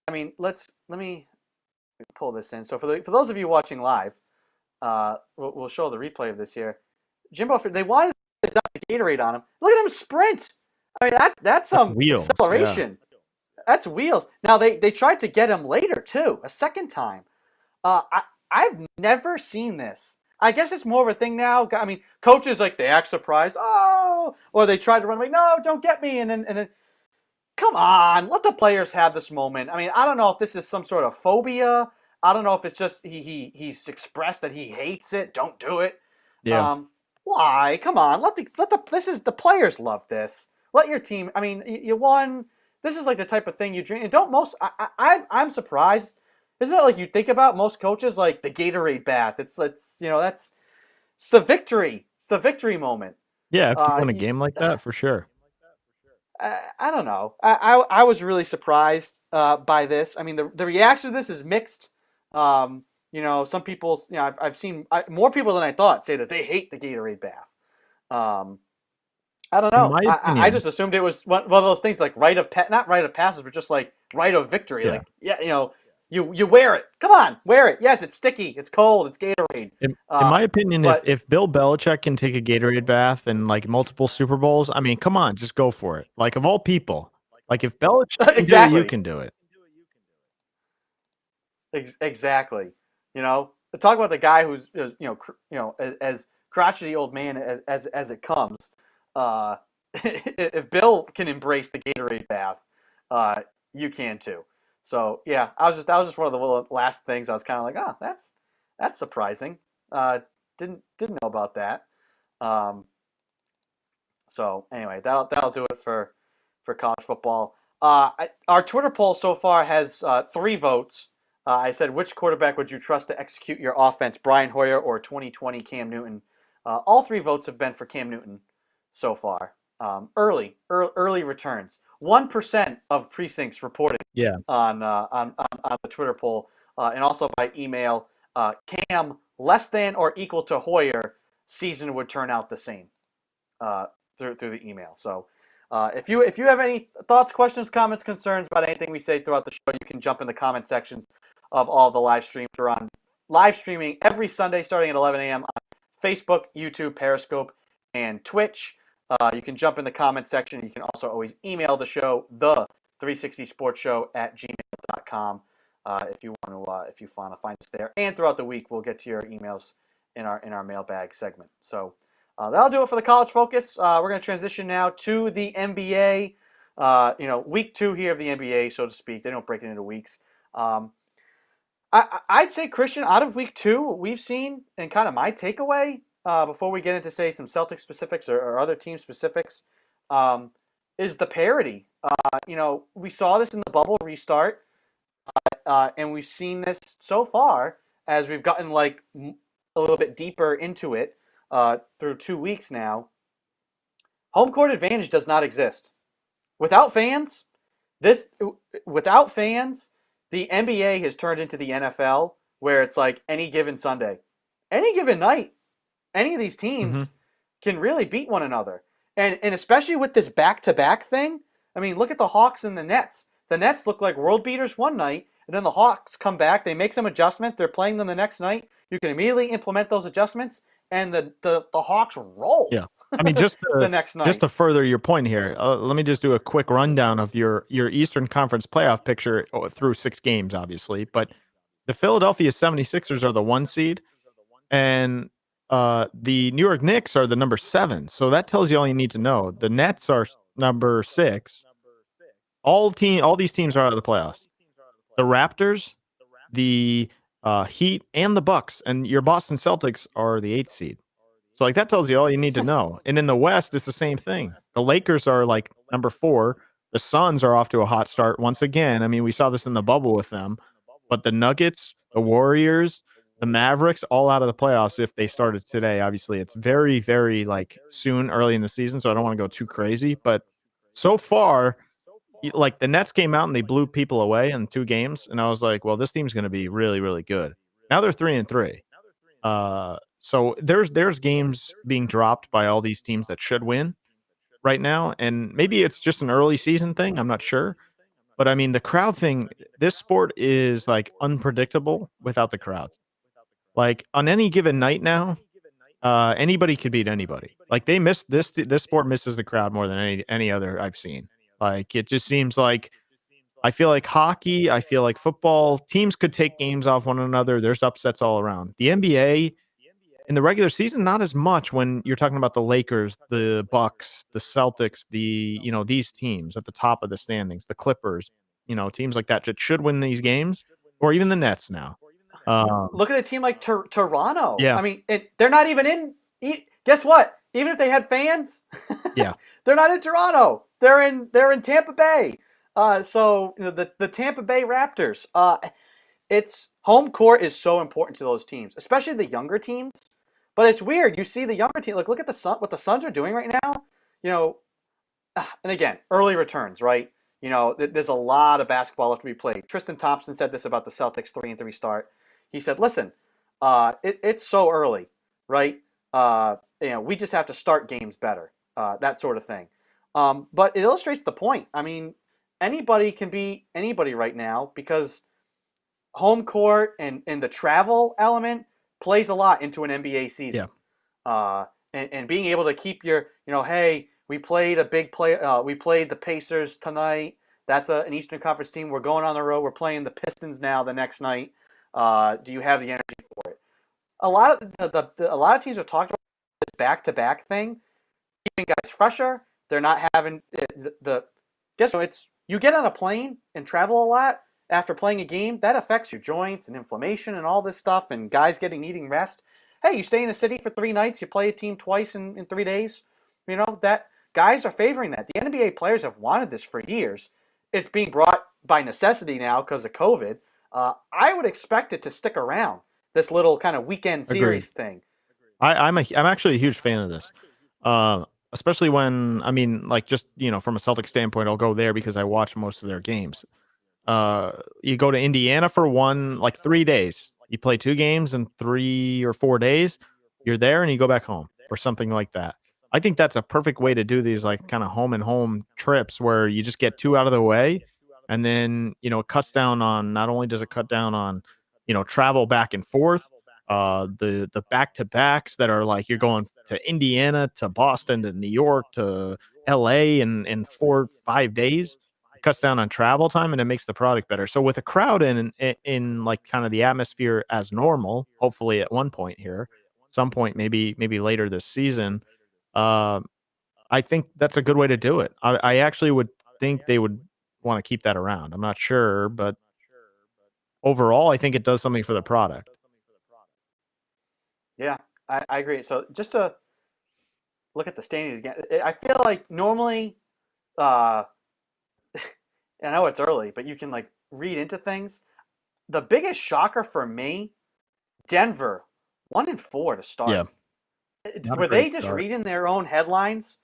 I mean, let me pull this in. So for those of you watching live, we'll show the replay of this here. Jimbo, they wanted to dump the Gatorade on him. Look at him sprint. I mean, that's some Wheels. acceleration. Yeah. That's wheels. Now they tried to get him later too, a second time. I've never seen this. I guess it's more of a thing now. I mean, coaches they act surprised, or they try to run away. No, don't get me, and then come on, let the players have this moment. I mean, I don't know if this is some sort of phobia. I don't know if it's just he's expressed that he hates it. Don't do it. Yeah. Um, why? Come on, let the this is the players love this. Let your team. I mean, you won. This is like the type of thing you drink. And don't most. I'm surprised. Isn't that like you think about most coaches like the Gatorade bath? It's it's the victory. It's the victory moment. Yeah, if you Uh, win a you, game like that, for sure. I don't know. I was really surprised by this. I mean, the reaction to this is mixed. Some people, I've seen more people than I thought say that they hate the Gatorade bath. Um, I don't In know. my I opinion, just assumed it was one of those things like not rite of passage, but just like rite of victory. yeah. Like, yeah, you wear it. Come on, wear it. Yes, it's sticky. It's cold. It's Gatorade. In my opinion, if But if Bill Belichick can take a Gatorade bath and like multiple Super Bowls, I mean, come on, just go for it. Like of all people, like if Belichick can do it, you exactly. can do it. Exactly. Talk about the guy who's as crotchety old man as it comes. Uh, if Bill can embrace the Gatorade bath, you can too. So yeah, that was just one of the last things I was kind of like, oh, that's surprising. Didn't know about that. Um, so anyway, that'll do it for college football. Our Twitter poll so far has 3 votes. I said, which quarterback would you trust to execute your offense, Brian Hoyer or 2020 Cam Newton? All 3 votes have been for Cam Newton so far. Early returns. 1% of precincts reported Yeah. on the Twitter poll, and also by email. Cam less than or equal to Hoyer, season would turn out the same through the email. So if you have any thoughts, questions, comments, concerns about anything we say throughout the show, you can jump in the comment sections of all the live streams. We're on live streaming every Sunday starting at 11 a.m. on Facebook, YouTube, Periscope, and Twitch. You can jump in the comment section. You can also always email the show, the360sportshow at gmail.com, if you want to find us there. And throughout the week, we'll get to your emails in our mailbag segment. So that'll do it for the college focus. We're going to transition now to the NBA. Week 2 here of the NBA, so to speak. They don't break it into weeks. I'd say, Christian, out of week 2, what we've seen, and kind of my takeaway, before we get into, say, some Celtic specifics or other team specifics, is the parity. We saw this in the bubble restart, and we've seen this so far as we've gotten like a little bit deeper into it through 2 weeks now. Home court advantage does not exist. Without fans, without fans, the NBA has turned into the NFL, where it's like any given Sunday, any given night, any of these Mm-hmm. teams can really beat one another. And especially with this back-to-back thing, I mean, look at the Hawks and the Nets. The Nets look like world beaters one night, and then the Hawks come back. They make some adjustments. They're playing them the next night. You can immediately implement those adjustments, and the Hawks roll Yeah. I mean, just the to next just night. to further your point here, let me just do a quick rundown of your Eastern Conference playoff picture through 6 games, obviously. But the Philadelphia 76ers are the 1 seed, and the New York Knicks are the number 7. So that tells you all you need to know. The Nets are number 6. All these teams are out of the playoffs. The Raptors, the Heat, and the Bucks, and your Boston Celtics are the 8th seed. So like that tells you all you need to know. And in the West, it's the same thing. The Lakers are like number 4. The Suns are off to a hot start once again. I mean, we saw this in the bubble with them, but the Nuggets, the Warriors, the Mavericks, all out of the playoffs if they started today. Obviously, it's very, very like soon, early in the season, so I don't want to go too crazy. But so far, like the Nets came out and they blew people away in 2 games, and I was like, well, this team's going to be really, really good. Now they're 3-3. So there's games being dropped by all these teams that should win right now, and maybe it's just an early season thing. I'm not sure, but I mean the crowd thing. This sport is like unpredictable without the crowds. Like on any given night now, anybody could beat anybody. Like they miss this sport misses the crowd more than any other I've seen. Like it just seems like I feel like hockey, I feel like football, teams could take games off one another. There's upsets all around. The NBA, in the regular season, not as much when you're talking about the Lakers, the Bucks, the Celtics, these teams at the top of the standings, the Clippers, teams like that should win these games, or even the Nets now. Look at a team like Toronto. Yeah. I mean, they're not even in. Guess what? Even if they had fans, Yeah. they're not in Toronto. They're in Tampa Bay. So the Tampa Bay Raptors. It's home court is so important to those teams, especially the younger teams. But it's weird. You see the younger team. Look at the Sun. What the Suns are doing right now. You know, and again, early returns, right? There's a lot of basketball left to be played. Tristan Thompson said this about the Celtics 3-3 start. He said, "Listen, it's so early, right? We just have to start games better, that sort of thing." But it illustrates the point. I mean, anybody can be anybody right now because home court and the travel element plays a lot into an NBA season. Yeah. And being able to keep your, hey, we played a big play. We played the Pacers tonight. That's an Eastern Conference team. We're going on the road. We're playing the Pistons now the next night. Do you have the energy for it? A lot of teams have talked about this back-to-back thing, keeping guys fresher. They're not having guess what? It's you get on a plane and travel a lot after playing a game. That affects your joints and inflammation and all this stuff, and guys needing rest. Hey, you stay in a city for 3 nights. You play a team twice in 3 days. That guys are favoring that. The NBA players have wanted this for years. It's being brought by necessity now because of COVID. I would expect it to stick around. This little kind of weekend series thing. I'm actually a huge fan of this, especially when just from a Celtic standpoint, I'll go there because I watch most of their games. You go to Indiana for 3 days. You play 2 games in 3 or 4 days. You're there and you go back home or something like that. I think that's a perfect way to do these kind of home and home trips where you just get 2 out of the way, and then it cuts down on. Not only does it cut down on travel back and forth, the back to backs that are you're going to Indiana to Boston to New York to LA in 4 or 5 days. It cuts down on travel time and it makes the product better. So with a crowd in kind of the atmosphere as normal, hopefully at one point here, some point maybe later this season, I think that's a good way to do it. I actually would think they would want to keep that around. I'm not sure, but overall, I think it does something for the product. Yeah, I agree. So just to look at the standings again, I feel like normally, I know it's early, but you can read into things. The biggest shocker for me, Denver, 1-4 to start. Yeah. Were they just reading their own headlines?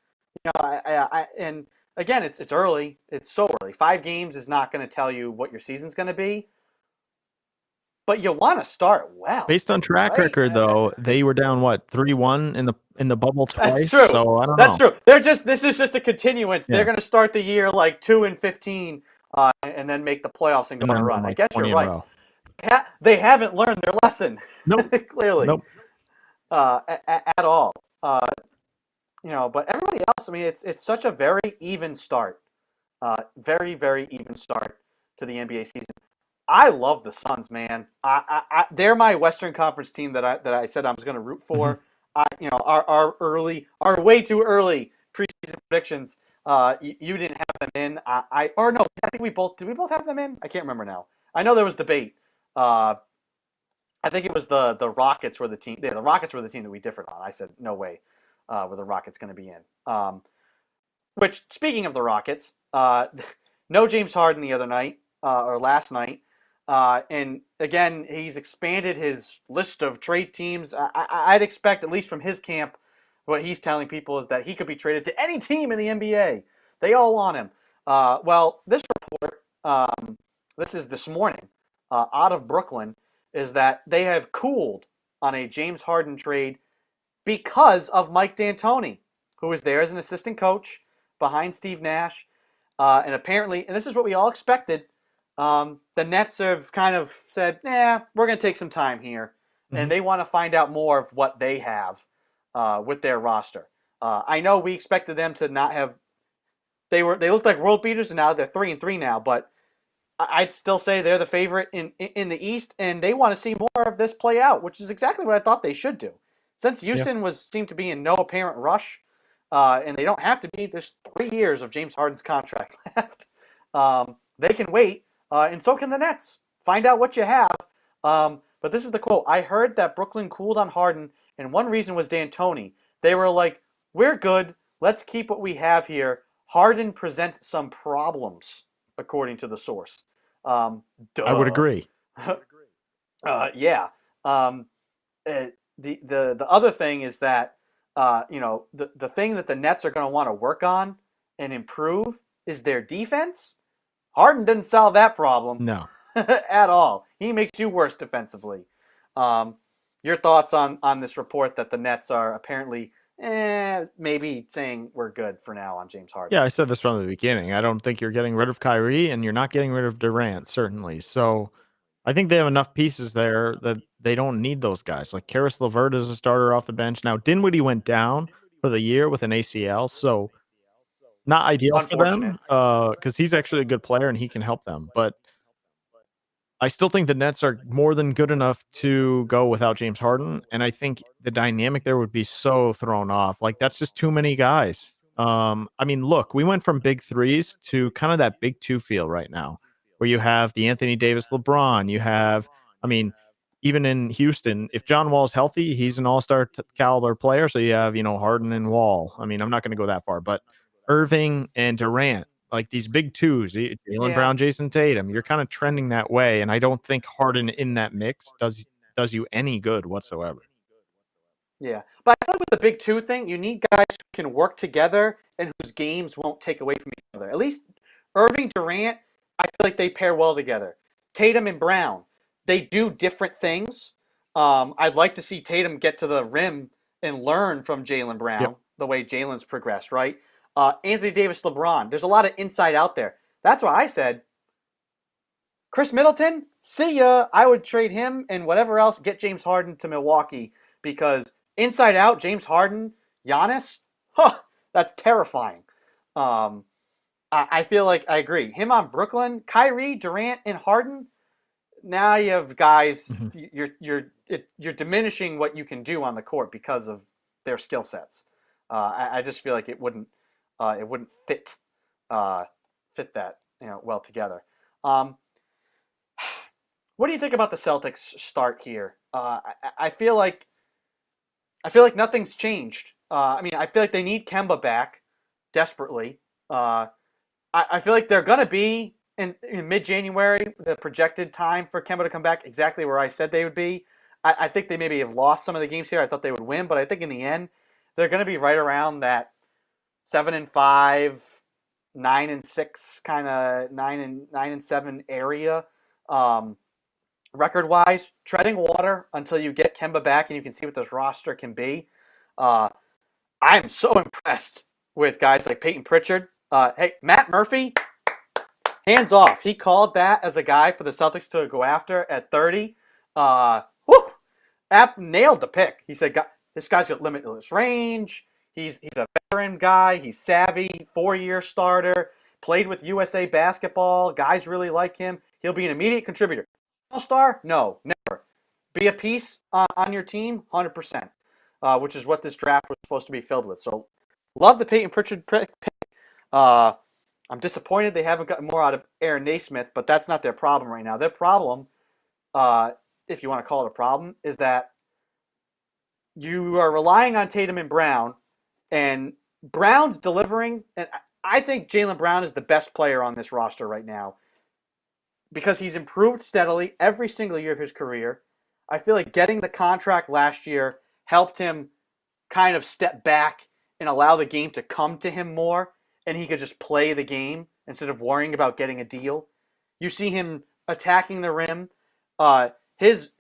And again, it's early. It's so early. 5 games is not going to tell you what your season's going to be. But you want to start well. Based on track record, though, they were down 3-1 in the bubble twice. That's true. So I don't know. That's true. This is just a continuance. Yeah. They're going to start the year 2-15, and then make the playoffs and go on a run. I guess you're right. They haven't learned their lesson. Nope. Clearly. Nope. At all. But everybody else, it's such a very even start. Very, very even start to the NBA season. I love the Suns, man. They're my Western Conference team that I said I was going to root for. Mm-hmm. Our way too early preseason predictions. You didn't have them in. I think we both did. We both have them in. I can't remember now. I know there was debate. I think it was the Rockets were the team. Yeah, the Rockets were the team that we differed on. I said no way were the Rockets going to be in. Which, speaking of the Rockets, no James Harden the other night or last night. And again, he's expanded his list of trade teams. I'd expect, at least from his camp, what he's telling people is that he could be traded to any team in the NBA. They all want him. Well, this report, this is this morning, out of Brooklyn, is that they have cooled on a James Harden trade because of Mike D'Antoni, who is there as an assistant coach behind Steve Nash. And apparently, and this is what we all expected, the Nets have kind of said, we're going to take some time here. Mm-hmm. And they want to find out more of what they have with their roster. I know we expected them to not have, they looked like world beaters, and now they're 3-3 now, but I'd still say they're the favorite in the East, and they want to see more of this play out, which is exactly what I thought they should do. Since Houston seemed to be in no apparent rush, and they don't have to be. There's 3 years of James Harden's contract left. They can wait, and so can the Nets. Find out what you have. But this is the quote. I heard that Brooklyn cooled on Harden, and one reason was D'Antoni. They were like, we're good. Let's keep what we have here. Harden presents some problems, according to the source. Duh. I would agree. Yeah. The other thing is that the thing that the Nets are going to want to work on and improve is their defense. Harden didn't solve that problem. No. At all. He makes you worse defensively. Your thoughts on this report that the Nets are apparently maybe saying we're good for now on James Harden? Yeah, I said this from the beginning. I don't think you're getting rid of Kyrie, and you're not getting rid of Durant, certainly. So I think they have enough pieces there that they don't need those guys. Like Karis LeVert is a starter off the bench. Now, Dinwiddie went down for the year with an ACL, so not ideal for Unfortunate. them because he's actually a good player and he can help them. But I still think the Nets are more than good enough to go without James Harden, and I think the dynamic there would be so thrown off. Like, that's just too many guys. I mean, look, we went from big threes to kind of that big two feel right now, where you have the Anthony Davis, LeBron. You have, I mean, even in Houston, if John Wall's healthy, he's an all-star caliber player. So you have, Harden and Wall. I mean, I'm not going to go that far, but Irving and Durant. Like these big twos, Jaylen Brown, Jason Tatum, you're kind of trending that way, and I don't think Harden in that mix does you any good whatsoever. Yeah, but I feel like with the big two thing, you need guys who can work together and whose games won't take away from each other. At least Irving, Durant, I feel like they pair well together. Tatum and Brown, they do different things. I'd like to see Tatum get to the rim and learn from Jaylen Brown the way Jaylen's progressed, right? Anthony Davis, LeBron. There's a lot of inside out there. That's why I said, Chris Middleton, see ya. I would trade him and whatever else, get James Harden to Milwaukee because inside out, James Harden, Giannis, that's terrifying. I feel like I agree. Him on Brooklyn, Kyrie, Durant, and Harden. Now you have guys. You're diminishing what you can do on the court because of their skill sets. I just feel like it wouldn't fit that well together. What do you think about the Celtics start here? I feel like nothing's changed. I feel like they need Kemba back desperately. I feel like they're gonna be in mid-January, the projected time for Kemba to come back, exactly where I said they would be. I think they maybe have lost some of the games here. I thought they would win, but I think in the end they're gonna be right around that 7-5, 9-6, kind of 9-7 area. Record-wise, treading water until you get Kemba back and you can see what this roster can be. I'm so impressed with guys like Peyton Pritchard. Hey, Matt Murphy, hands off. He called that as a guy for the Celtics to go after at 30. App nailed the pick. He said, this guy's got limitless range. He's a veteran guy. He's savvy, 4-year starter, played with USA basketball. Guys really like him. He'll be an immediate contributor. All-star? No, never. Be a piece on your team? 100%, which is what this draft was supposed to be filled with. So love the Peyton Pritchard pick. I'm disappointed they haven't gotten more out of Aaron Naismith, but that's not their problem right now. Their problem, if you want to call it a problem, is that you are relying on Tatum and Brown, and Brown's delivering. And I think Jaylen Brown is the best player on this roster right now because he's improved steadily every single year of his career. I feel like getting the contract last year helped him kind of step back and allow the game to come to him more, and he could just play the game instead of worrying about getting a deal. You see him attacking the rim. His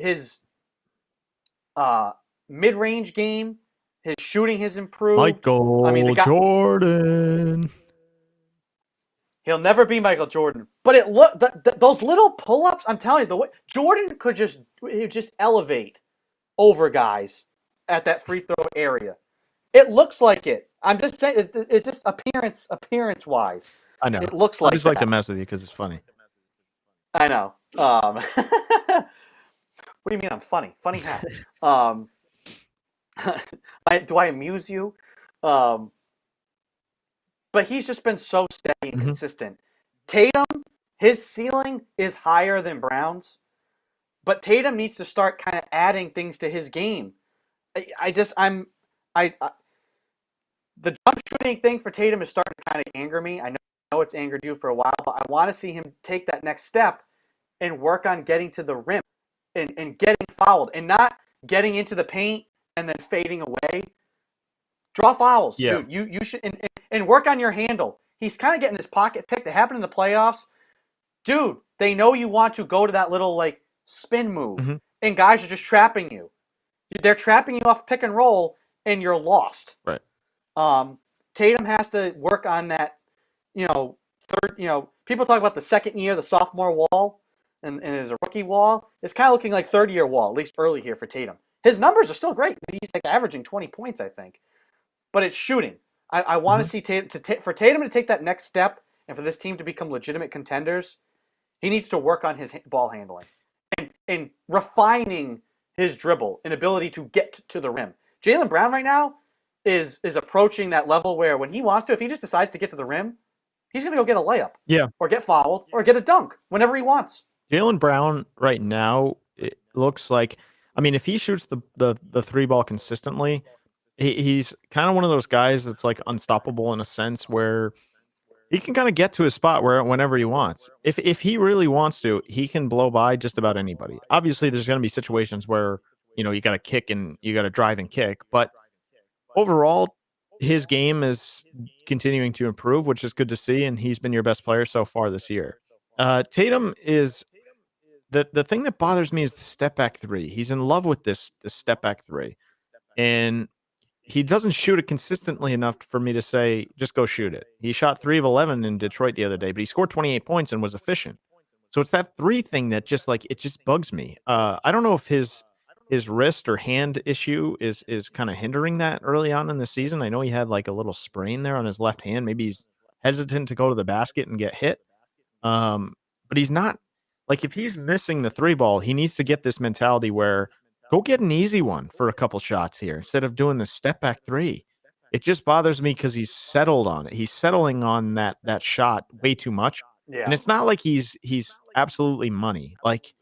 mid-range game, his shooting has improved. Michael Jordan. He'll never be Michael Jordan, but those little pull-ups. I'm telling you, the way Jordan could just elevate over guys at that free throw area. It looks like it. I'm just saying, it's just appearance-wise. I know. It looks like I just like to mess with you because it's funny. I know. What do you mean I'm funny? Funny how? Do I amuse you? Um, but he's just been so steady and Mhm. consistent. Tatum, his ceiling is higher than Brown's, but Tatum needs to start kind of adding things to his game. I just I the jump shooting thing for Tatum is starting to kind of anger me. I know it's angered you for a while, but I want to see him take that next step and work on getting to the rim and getting fouled and not getting into the paint and then fading away. Draw fouls, Yeah. dude. You should and work on your handle. He's kind of getting this pocket pick that happened in the playoffs. Dude, they know you want to go to that little like spin move, Mhm. and guys are just trapping you. They're trapping you off pick and roll, and you're lost. Right. Um, Tatum has to work on that. Third. People talk about the second year, the sophomore wall, and there's a rookie wall. It's kind of looking like third year wall, at least early here for Tatum. His numbers are still great. He's like averaging 20 points, I think. But it's shooting. I want to Mhm. see Tatum for Tatum to take that next step, and for this team to become legitimate contenders. He needs to work on his ball handling and refining his dribble and ability to get to the rim. Jaylen Brown right now is approaching that level where when he wants to, if he just decides to get to the rim, he's going to go get a layup Yeah. or get fouled or get a dunk whenever he wants. Jaylen Brown right now, it looks like, I mean, if he shoots the three ball consistently, he's kind of one of those guys that's like unstoppable in a sense where he can kind of get to his spot where whenever he wants. If he really wants to, he can blow by just about anybody. Obviously, there's going to be situations where you got to kick and you got to drive and kick, but overall, his game is continuing to improve, which is good to see, and he's been your best player so far this year. Tatum is the thing that bothers me is the step back three. He's in love with this step back three, and he doesn't shoot it consistently enough for me to say just go shoot it. He shot 3 of 11 in Detroit the other day, but he scored 28 points and was efficient. So it's that three thing that just like it just bugs me. I don't know if his wrist or hand issue is kind of hindering that early on in the season. I know he had like a little sprain there on his left hand. Maybe he's hesitant to go to the basket and get hit. But he's not like if he's missing the three ball, he needs to get this mentality where go get an easy one for a couple shots here instead of doing the step back three. It just bothers me because he's settled on it. He's settling on that shot way too much. And Yeah. it's not like he's absolutely money. Like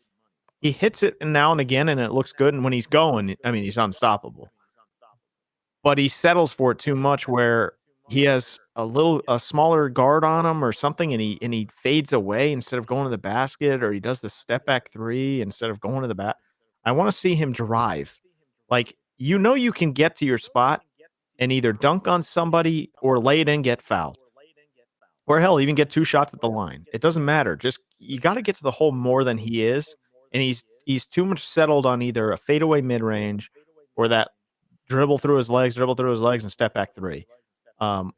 he hits it now and again and it looks good. And when he's going, I mean, he's unstoppable. But he settles for it too much where he has a smaller guard on him or something, and he fades away instead of going to the basket, or he does the step back three instead of going to the bat. I wanna see him drive. Like, you can get to your spot and either dunk on somebody or lay it in, get fouled, or hell, even get 2 shots at the line. It doesn't matter. Just you gotta get to the hole more than he is, and he's too much settled on either a fadeaway mid-range or that dribble through his legs, and step back three,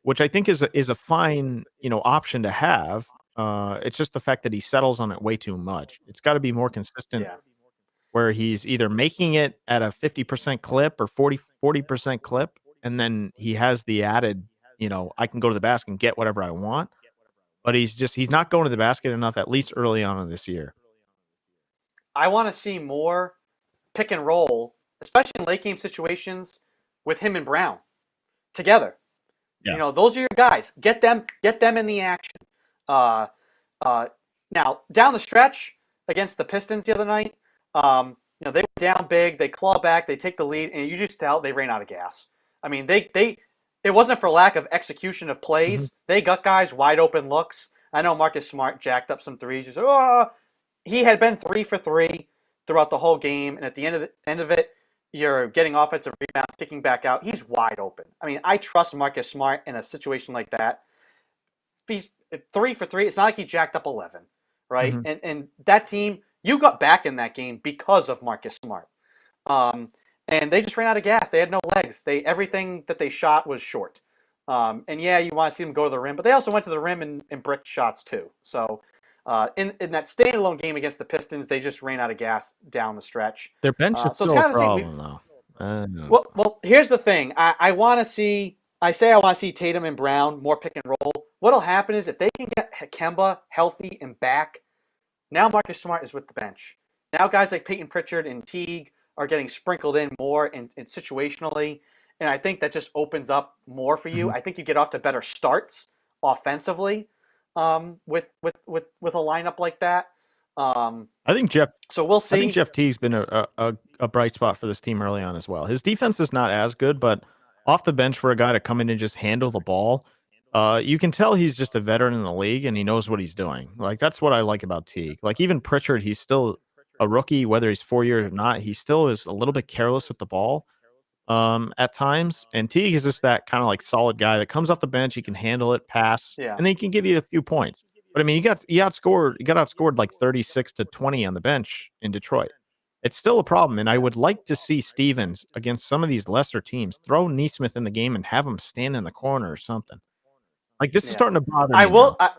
which I think is a fine option to have. It's just the fact that he settles on it way too much. It's got to be more consistent, Yeah. where he's either making it at a 50% clip or 40% clip, and then he has the added, I can go to the basket and get whatever I want. But he's not going to the basket enough, at least early on in this year. I want to see more pick and roll, especially in late game situations with him and Brown together. Yeah. Those are your guys. Get them in the action. Uh, uh, Now down the stretch against the Pistons the other night, they were down big. They claw back. They take the lead, and you just tell they ran out of gas. I mean, it wasn't for lack of execution of Mhm. plays. They got guys wide open looks. I know Marcus Smart jacked up some threes. He said, "Oh," he had been 3 for 3 throughout the whole game, and at the end of it, you're getting offensive rebounds, kicking back out. He's wide open. I mean, I trust Marcus Smart in a situation like that. He's 3 for 3. It's not like he jacked up 11, right? Mhm. And that team, you got back in that game because of Marcus Smart. Um, and they just ran out of gas. They had no legs. Everything that they shot was short. And yeah, you want to see them go to the rim, but they also went to the rim and bricked shots too. So in that standalone game against the Pistons, they just ran out of gas down the stretch. Their bench is So it's still a kind of the same. problem, though. I know. Well, here's the thing. I want to see. I say I want to see Tatum and Brown more pick and roll. What'll happen is if they can get Kemba healthy and back, now Marcus Smart is with the bench. Now guys like Peyton Pritchard and Teague are getting sprinkled in more and situationally, and I think that just opens up more for you. Mhm. I think you get off to better starts offensively with a lineup like that. Um, I think Jeff so we'll I think see. Jeff Teague's been a bright spot for this team early on as well. His defense is not as good, but off the bench for a guy to come in and just handle the ball, you can tell he's just a veteran in the league and he knows what he's doing. Like that's what I like about Teague. Like even Pritchard, he's still a rookie, whether he's 4 years or not. He still is a little bit careless with the ball at times. And Teague is just that kind of like solid guy that comes off the bench. He can handle it, pass, Yeah, and he can give you a few points. But I mean, he got outscored like 36-20 on the bench in Detroit. It's still a problem, and I would like to see Stevens against some of these lesser teams throw Neesmith in the game and have him stand in the corner or something. Like this is yeah. starting to bother I me will. now.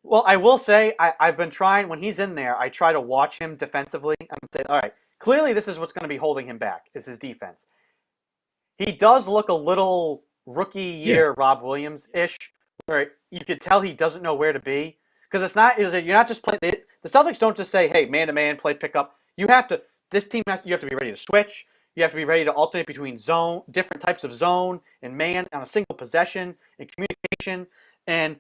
Well, I will say I've been trying when he's in there. I try to watch him defensively and say, all right, clearly this is what's going to be holding him back is his defense. He does look a little rookie Yeah. year Rob Williams ish, where you could tell he doesn't know where to be because it's not. You're not just playing. The Celtics don't just say, "Hey, man to man, play pickup." You have to. This team has. You have to be ready to switch. You have to be ready to alternate between zone, different types of zone and man on a single possession and communication. And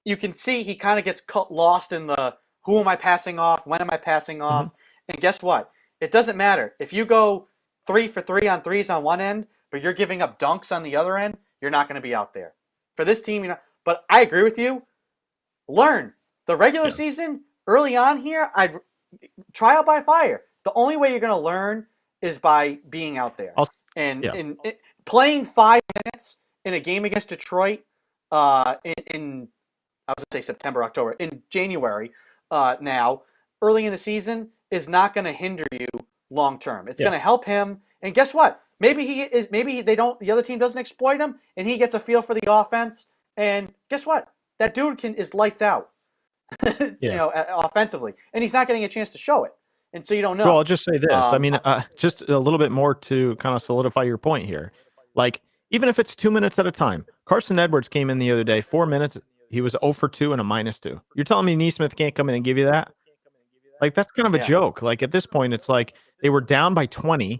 you can see he kind of gets lost in the who am I passing off? When am I passing Mhm. off? And guess what? It doesn't matter if you go 3 for 3 on threes on one end but you're giving up dunks on the other end, you're not going to be out there. For this team, but I agree with you. Learn. The regular Yeah. season, early on here, I'd trial by fire. The only way you're going to learn is by being out there. I'll, And yeah. playing 5 minutes in a game against Detroit in I was going to say September, October, in January now, early in the season, is not going to hinder you long term. It's Yeah. going to help him. And guess what? Maybe they don't. The other team doesn't exploit him, and he gets a feel for the offense. And guess what? That dude is lights out, Yeah. offensively, and he's not getting a chance to show it. And so you don't Well, know. I'll just say this. I mean, just a little bit more to kind of solidify your point here. Like, even if it's 2 minutes at a time, Carson Edwards came in the other day, 4 minutes. He was 0 for 2 and a -2. You're telling me Neesmith can't come in and give you that? Like, that's kind of a Yeah, joke. Like, at this point, it's like they were down by 20.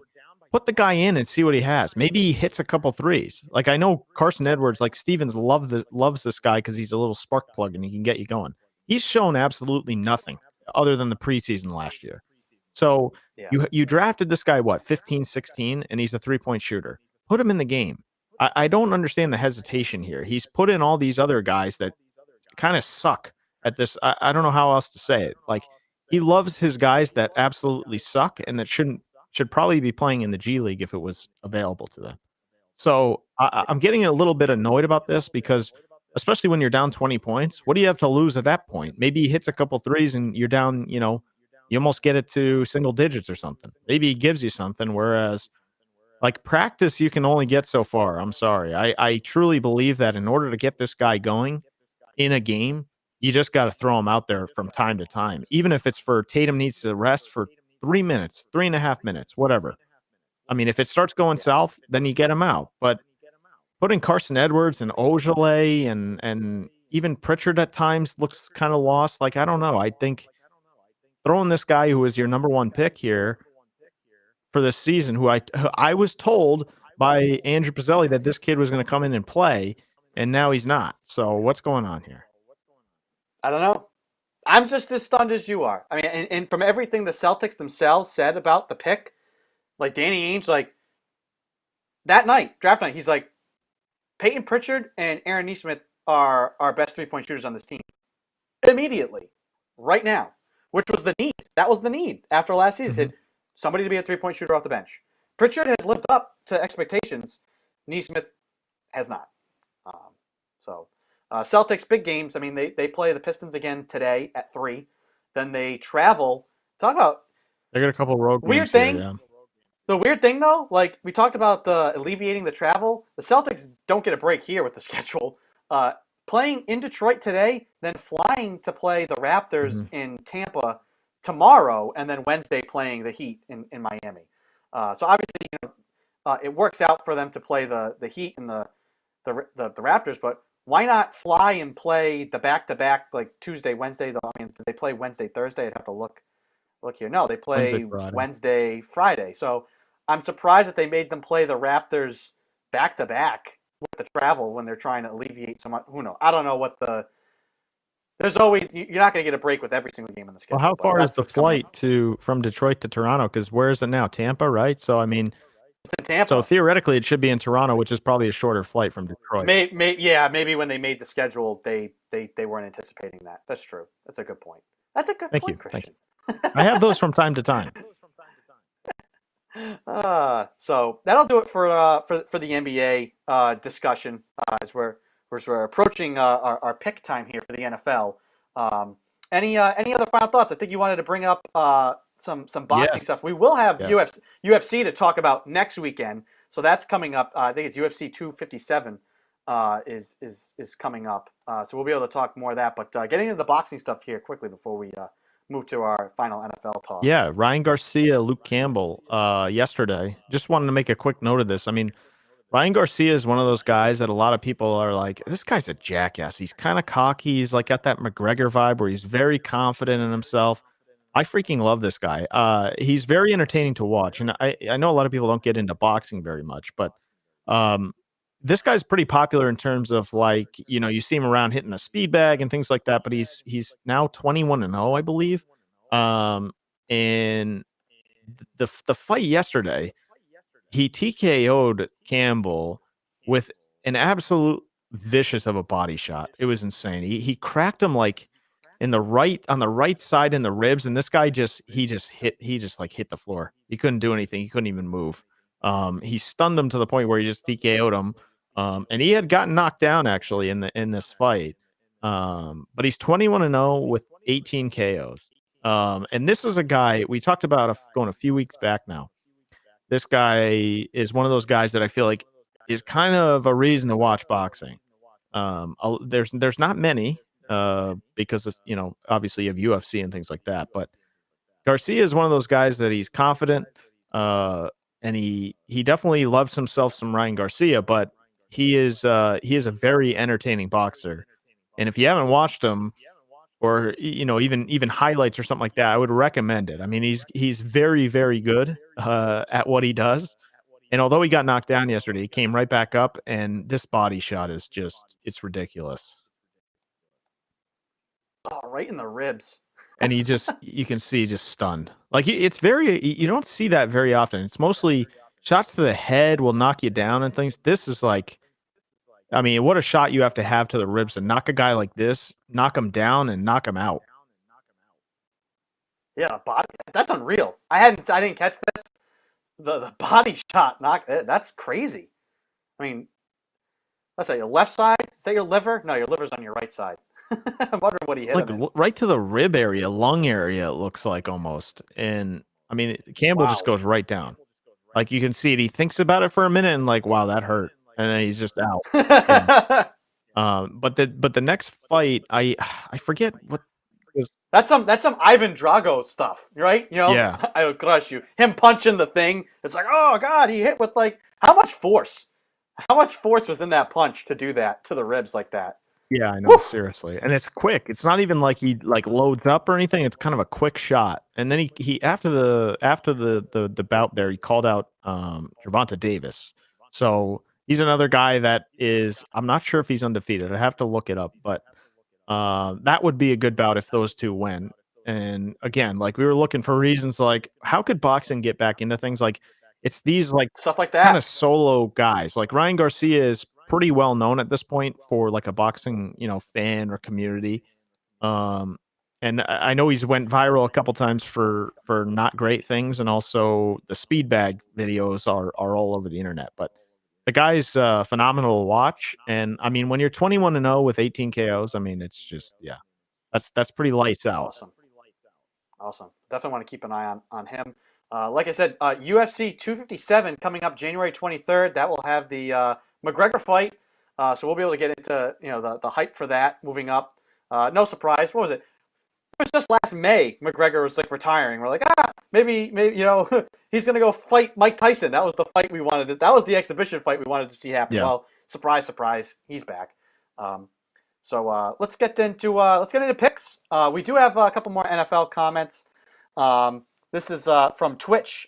Put the guy in and see what he has. Maybe he hits a couple threes. Like, I know Carson Edwards, like Stevens loves this guy because he's a little spark plug and he can get you going. He's shown absolutely nothing other than the preseason last year. So yeah, you drafted this guy, what, 15, 16, and he's a three-point shooter. Put him in the game. I don't understand the hesitation here. He's put in all these other guys that kind of suck at this. I don't know how else to say it. Like he loves his guys that absolutely suck and that should probably be playing in the G League if it was available to them. So yeah, I'm getting a little bit annoyed about this because, especially when you're down 20 points, what do you have to lose at that point? Maybe he hits a couple threes and you're down, you almost get it to single digits or something. Maybe he gives you something. Whereas, like practice, you can only get so far. I'm sorry. I truly believe that in order to get this guy going in a game, you just got to throw him out there from time to time, even if it's for Tatum needs to rest for 3 minutes, 3.5 minutes, whatever. I mean, if it starts going yeah. south, then you get him out. But putting Carson Edwards and Ojale and even Pritchard at times looks kind of lost. Like, I don't know. I think throwing this guy who was your number one pick here for this season, who I was told by Andrew Pizzelli that this kid was going to come in and play, and now he's not. So what's going on here? I don't know. I'm just as stunned as you are. I mean, and from everything the Celtics themselves said about the pick, like Danny Ainge, like that night, draft night, he's like, Peyton Pritchard and Aaron Neesmith are our best 3-point shooters on this team. Immediately, right now, which was the need. That was the need after last season. Mhm. Said somebody to be a 3-point shooter off the bench. Pritchard has lived up to expectations. Neesmith has not. So Celtics big games. I mean, they play the Pistons again today at 3. Then they travel. Talk about They got a couple road weird games here, thing. yeah. The weird thing though, like we talked about the alleviating the travel. The Celtics don't get a break here with the schedule. Playing in Detroit today, then flying to play the Raptors Mhm. in Tampa tomorrow, and then Wednesday playing the Heat in Miami. So obviously, it works out for them to play the Heat and the Raptors, but why not fly and play the back-to-back like Tuesday, Wednesday? I mean, do they play Wednesday, Thursday? I'd have to look here. No, they Wednesday, play Friday. Wednesday, Friday. So I'm surprised that they made them play the Raptors back to back with the travel when they're trying to alleviate some. Who knows? I don't know what the. There's always you're not going to get a break with every single game on the Well, schedule, how but far is that's the what's coming flight up. from Detroit to Toronto? Because where is it now? Tampa, right? So I mean, It's in so Tampa. theoretically, it should be in Toronto, which is probably a shorter flight from Detroit. Yeah, maybe when they made the schedule, they weren't anticipating that. That's true. That's a good point. That's a good Thank you, point, thank you. Christian. I have those from time to time. So that'll do it for the NBA discussion as we're approaching our pick time here for the NFL. Um, any other final thoughts? I think you wanted to bring up some boxing Yes, stuff. We will have yes. UFC to talk about next weekend, so that's coming up. I think it's UFC 257 is coming up, so we'll be able to talk more of that. But getting into the boxing stuff here quickly before we move to our final NFL talk. Yeah, Ryan Garcia, Luke Campbell, yesterday. Just wanted to make a quick note of this. I mean, Ryan Garcia is one of those guys that a lot of people are like, this guy's a jackass. He's kind of cocky. He's like got that McGregor vibe where he's very confident in himself. I freaking love this guy. He's very entertaining to watch, and I know a lot of people don't get into boxing very much, but um, this guy's pretty popular in terms of like you see him around hitting a speed bag and things like that. But he's now 21-0, I believe. Um, and the fight yesterday, he TKO'd Campbell with an absolute vicious of a body shot. It was insane. He cracked him like on the right side in the ribs, and this guy just like hit the floor. He couldn't do anything. He couldn't even move. He stunned him to the point where he just TKO'd him. And he had gotten knocked down actually in this fight. But he's 21-0 with 18 KOs. And this is a guy we talked about going a few weeks back now. This guy is one of those guys that I feel like is kind of a reason to watch boxing. There's not many because it's, obviously you have UFC and things like that, but Garcia is one of those guys that he's confident, uh, and he definitely loves himself some Ryan Garcia, but he is a very entertaining boxer, and if you haven't watched him or even highlights or something like that, I would recommend it. I mean, he's very very good at what he does, and although he got knocked down yesterday, he came right back up, and this body shot is just it's ridiculous. Oh, right in the ribs. And you can see just stunned. Like it's very you don't see that very often. It's mostly shots to the head will knock you down and things. This is like I mean, what a shot you have to the ribs to knock a guy like this, knock him down and knock him out. Yeah, body. That's unreal. I didn't catch this. The body shot knock. That's crazy. I mean, let's say your left side. Is that your liver? No, your liver's on your right side. I'm wondering what he hit Like him in. right to the rib area, lung area, it looks like almost. And I mean, Campbell just Wow. goes right down. Like you can see it. He thinks about it for a minute and like, wow, that hurt. And then he's just out. Yeah. But the next fight, I forget what was. That's some Ivan Drago stuff, right? Yeah, I'll crush you. Him punching the thing. It's like, oh god, he hit with like how much force? How much force was in that punch to do that to the ribs like that? yeah, I know, Woo! seriously, and it's quick. It's not even like he like loads up or anything. It's kind of a quick shot, and then he after the bout there, he called out Gervonta Davis. So he's another guy that is. I'm not sure if he's undefeated. I have to look it up, but that would be a good bout if those two win. And again, like we were looking for reasons like how could boxing get back into things like it's these like Stuff like kind of that. solo guys. Like Ryan Garcia is pretty well known at this point for like a boxing, fan or community. Um and I know he's went viral a couple times for not great things, and also the speed bag videos are all over the internet. But the guy's phenomenal to watch, and I mean when you're 21-0 with 18 KOs, I mean it's just yeah, that's pretty lights out. Awesome. Awesome. Definitely want to keep an eye on him. Like I said, UFC 257 coming up January 23rd. That will have the McGregor fight. So we'll be able to get into the hype for that moving up. No surprise. What was it? It was just last May. McGregor was like retiring. We're like, maybe he's gonna go fight Mike Tyson. That was the fight we wanted. That was the exhibition fight we wanted to see happen. Yeah. Well, surprise, surprise, he's back. Um, so let's get into picks. We do have a couple more NFL comments. This is from Twitch.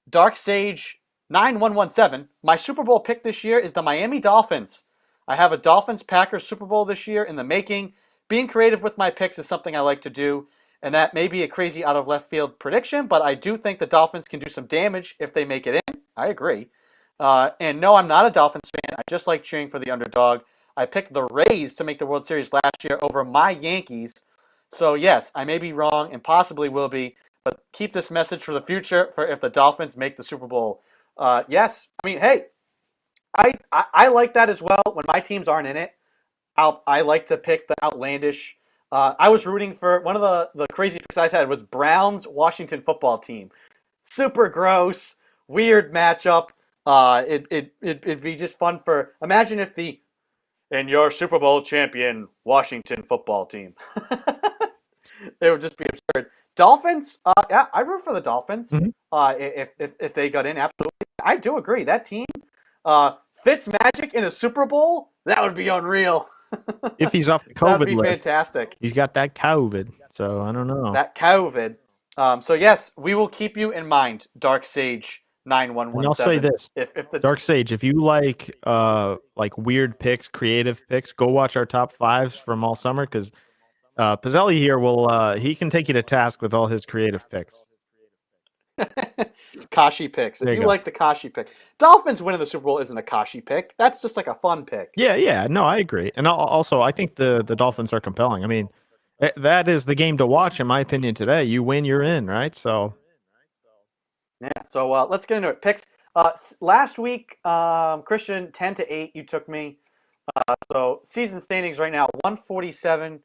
Dark Sage 9117. My Super Bowl pick this year is the Miami Dolphins. I have a Dolphins Packers Super Bowl this year in the making. Being creative with my picks is something I like to do, and that may be a crazy out of left field prediction, but I do think the Dolphins can do some damage if they make it in. I agree. And no, I'm not a Dolphins fan. I just like cheering for the underdog. I picked the Rays to make the World Series last year over my Yankees. So yes, I may be wrong and possibly will be, but keep this message for the future for if the Dolphins make the Super Bowl. Yes, I mean, hey, I like that as well. When my teams aren't in it, I like to pick the outlandish. I was rooting for one of the crazy picks I had was Browns Washington football team. Super gross, weird matchup. It'd be just fun for. Imagine if the and your Super Bowl champion Washington football team. It would just be absurd. Dolphins, yeah, I root for the Dolphins. Mhm. If they got in, absolutely, I do agree. That team, Fitz Magic in a Super Bowl, that would be unreal. If he's off the That would COVID be list, fantastic. he's got that COVID. So I don't know. That COVID. So yes, we will keep you in mind, Dark Sage And I'll say 9117. this, If the Dark Sage, if you like weird picks, creative picks, go watch our top fives from all summer because Pizzelli here will he can take you to task with all his creative picks. Kashi picks. If There you you go. like the Kashi pick, Dolphins winning the Super Bowl isn't a Kashi pick. That's just like a fun pick. Yeah, no, I agree. And also, I think the Dolphins are compelling. I mean, that is the game to watch, in my opinion, today. You win, you're in, right? So, Yeah. So let's get into it. Picks. Last week, Christian, 10-8. You took me. So season standings right now, 147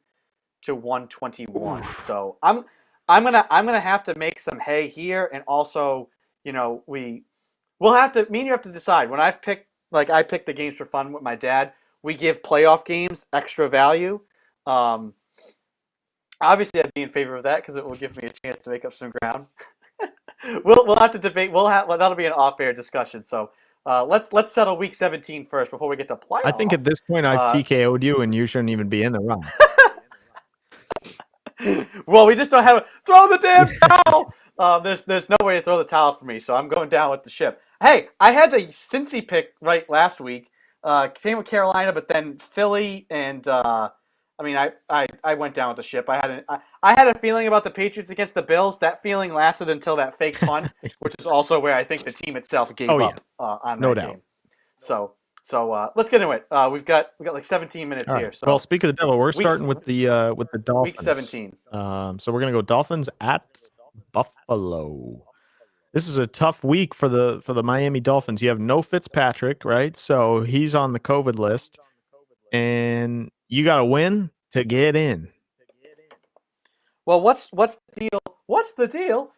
to 121. So I'm gonna have to make some hay here, and also, we'll have to. Me and you have to decide. When I've picked, I picked the games for fun with my dad. We give playoff games extra value. Obviously, I'd be in favor of that because it will give me a chance to make up some ground. We'll have to debate. That'll be an off-air discussion. So let's settle week 17 first before we get to playoffs. I think at this point I've TKO'd you, and you shouldn't even be in the run. Well, we just don't have throw the damn towel. There's no way to throw the towel for me, so I'm going down with the ship. Hey, I had the Cincy pick right last week. Same with Carolina, but then Philly and I went down with the ship. I had a feeling about the Patriots against the Bills. That feeling lasted until that fake punt, which is also where I think the team itself gave up on no that doubt. game. So let's get into it. We've got like 17 minutes All here. right. So Well, speak of the devil, we're starting with the Dolphins. week 17. So we're gonna go Dolphins at Buffalo. This is a tough week for the Miami Dolphins. You have no Fitzpatrick, right? So he's on the COVID list, and you got to win to get in. Well, what's the deal? What's the deal?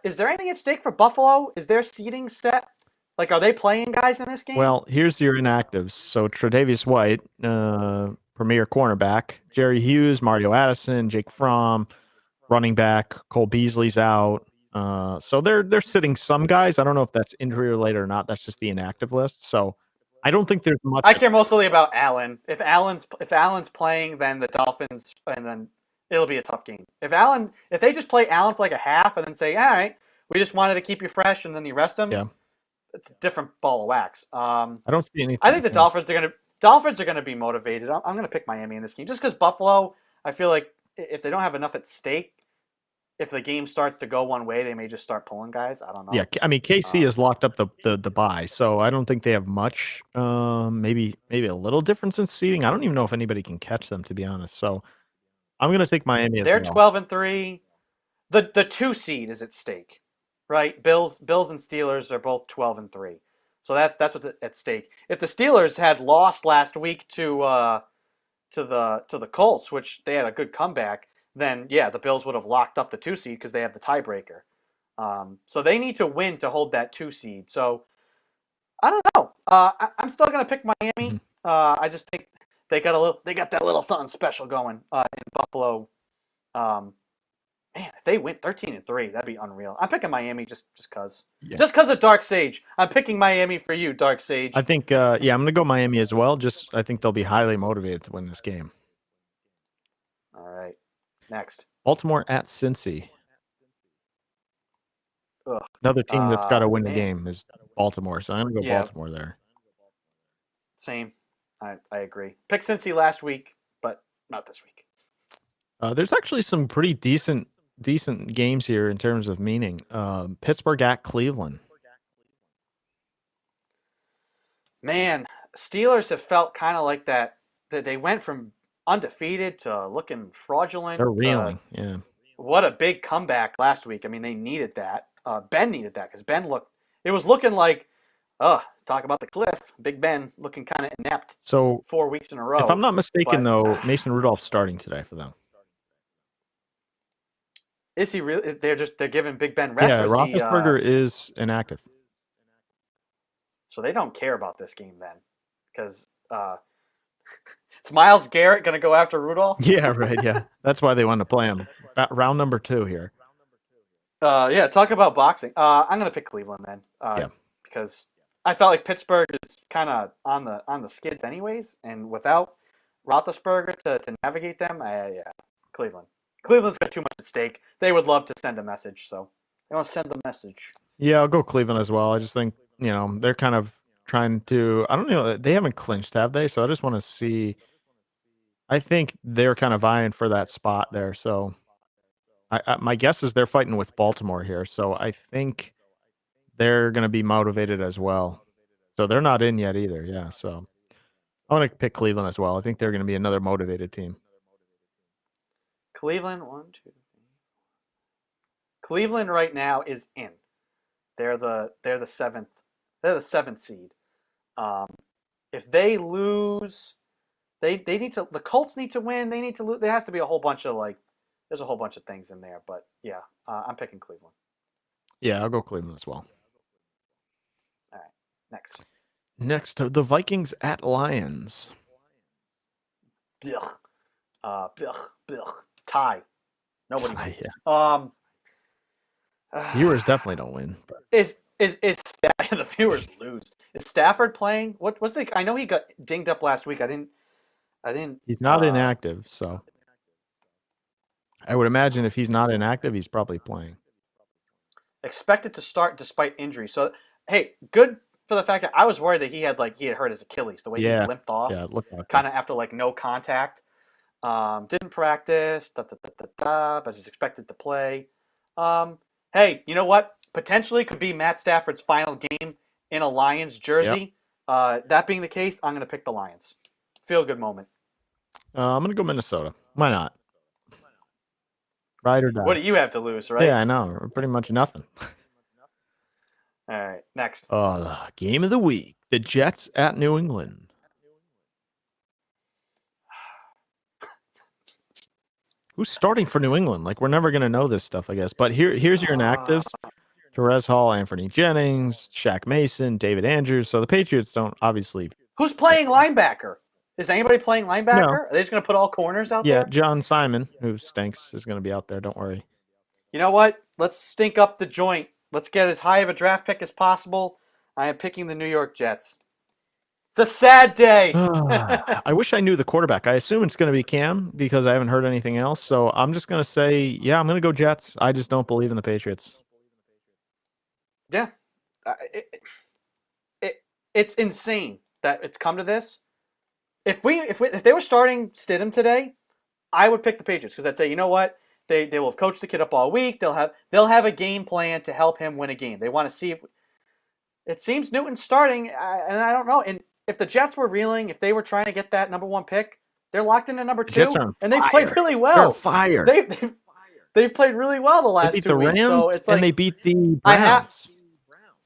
Is there anything at stake for Buffalo? Is their seating set? Like, are they playing guys in this game? Well, here's your inactives. So Tre'Davious White, premier cornerback. Jerry Hughes, Mario Addison, Jake Fromm, running back. Cole Beasley's out. So they're sitting some guys. I don't know if that's injury related or not. That's just the inactive list. So I don't think there's much. I care mostly about Allen. If Allen's playing, then the Dolphins, and then it'll be a tough game. If they just play Allen for like a half and then say, all right, we just wanted to keep you fresh, and then you rest him. Yeah. It's a different ball of wax. I don't see anything. I think the Dolphins are gonna be motivated. I'm gonna pick Miami in this game just because Buffalo. I feel like if they don't have enough at stake, if the game starts to go one way, they may just start pulling guys. I don't know. Yeah, I mean KC has locked up the bye, so I don't think they have much. Maybe a little difference in seeding. I don't even know if anybody can catch them, to be honest. So I'm gonna take Miami as They're well. 12-3. The 2 seed is at stake, right? Bills and Steelers are both 12-3. So that's what's at stake. If the Steelers had lost last week to the Colts, which they had a good comeback, then yeah, the Bills would have locked up the 2 seed because they have the tiebreaker. So they need to win to hold that 2 seed. So I don't know. I'm still gonna pick Miami. I just think they got that little something special going in Buffalo. Man, if they went 13-3, that'd be unreal. I'm picking Miami just cause. Yeah. Just cause of Dark Sage. I'm picking Miami for you, Dark Sage. I think I'm gonna go Miami as well. I think they'll be highly motivated to win this game. All right. Next. Baltimore at Cincy. Ugh. Another team that's got to win a Man. game is Baltimore, so I'm going to go Yeah. Baltimore there. Same. I agree. Pick Cincy last week, but not this week. There's actually some pretty decent games here in terms of meaning. Pittsburgh at Cleveland. Man, Steelers have felt kind of like that they went from undefeated to looking fraudulent. They're reeling, yeah. What a big comeback last week. I mean, they needed that. Ben needed that because it was looking like, talk about the cliff. Big Ben looking kind of inept. So 4 weeks in a row. If I'm not mistaken, though, Mason Rudolph's starting today for them. Is he really? They're giving Big Ben rest. Yeah, Roethlisberger is inactive. So they don't care about this game then, because is Myles Garrett going to go after Rudolph? Yeah, right. Yeah, that's why they wanted to play him. Round number 2 here. Yeah, talk about boxing. I'm going to pick Cleveland then. Because I felt like Pittsburgh is kind of on the skids anyways, and without Roethlisberger to navigate them, Cleveland. Cleveland's got too much at stake. They would love to send a message, so they want to send the message. Yeah, I'll go Cleveland as well. I just think, they're kind of trying to, I don't know, they haven't clinched, have they? So I just want to see. I think they're kind of vying for that spot there. So my guess is they're fighting with Baltimore here. So I think they're going to be motivated as well. So they're not in yet either. Yeah. So I want to pick Cleveland as well. I think they're going to be another motivated team. Cleveland, 1, 2, 3. Cleveland right now is in. They're the 7th. They're the 7th seed. If they lose, they need to. The Colts need to win. They need to lose. There has to be a whole bunch of there's a whole bunch of things in there. But yeah, I'm picking Cleveland. Yeah, I'll go Cleveland as well. All right, next. Next, the Vikings at Lions. Tie. Nobody wins. Yeah. Viewers definitely don't win. Is the viewers lose? Is Stafford playing? What's the? I know he got dinged up last week. I didn't. He's not inactive, so I would imagine if he's not inactive, he's probably playing. Expected to start despite injury. So hey, good for the fact that I was worried that he had hurt his Achilles. The way he limped off, kind of after no contact. Didn't practice. But he's expected to play. Hey, you know what? Potentially could be Matt Stafford's final game in a Lions jersey. Yep. That being the case, I'm going to pick the Lions. Feel good moment. I'm going to go Minnesota. Why not? Ride or die. What do you have to lose, right? Yeah, I know. Pretty much nothing. All right, next. Game of the week. The Jets at New England. Who's starting for New England? We're never going to know this stuff, I guess. But here's your inactives. Perez Hall, Anthony Jennings, Shaq Mason, David Andrews. So the Patriots don't obviously. Who's playing linebacker? Is anybody playing linebacker? No. Are they just going to put all corners out there? Yeah, John Simon, who stinks, is going to be out there. Don't worry. You know what? Let's stink up the joint. Let's get as high of a draft pick as possible. I am picking the New York Jets. It's a sad day. I wish I knew the quarterback. I assume it's going to be Cam because I haven't heard anything else. So I'm just going to say, yeah, I'm going to go Jets. I just don't believe in the Patriots. Yeah. It's insane that it's come to this. If they were starting Stidham today, I would pick the Patriots because I'd say, you know what? They will have coached the kid up all week. They'll have a game plan to help him win a game. They want to see if it seems Newton's starting, and I don't know. And if the Jets were reeling, if they were trying to get that number 1 pick, they're locked into number 2, and they've played really well. They're on fire. They've played really well the last 2 weeks. Rams, so it's and they beat the Browns.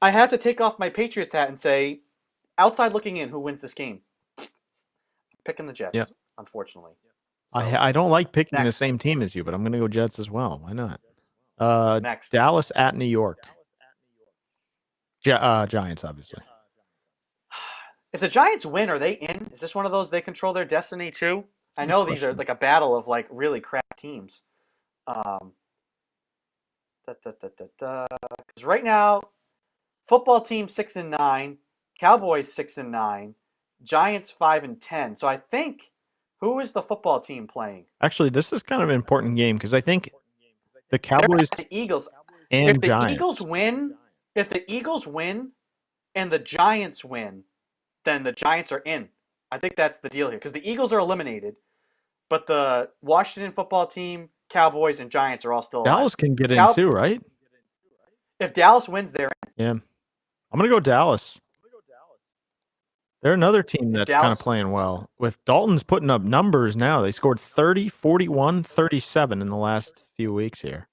I have to take off my Patriots hat and say, outside looking in, who wins this game? Picking the Jets, unfortunately. So, I don't like picking the same team as you, but I'm going to go Jets as well. Why not? Next. Dallas at New York. Giants, obviously. If the Giants win, are they in? Is this one of those they control their destiny too? I know these are a battle of really crap teams. Because right now, football team 6-9, Cowboys 6-9, Giants 5-10. So I think, who is the football team playing? Actually, this is kind of an important game because I think the Cowboys. The Eagles. and If the Eagles Giants. win, and the Giants win, then the Giants are in. I think that's the deal here because the Eagles are eliminated, but the Washington football team, Cowboys, and Giants are all still alive. Dallas can get in too, right? If Dallas wins, they're in. Yeah. I'm going to go Dallas. They're another team that's kind of playing well. With Dalton's putting up numbers now. They scored 30, 41, 37 in the last few weeks here.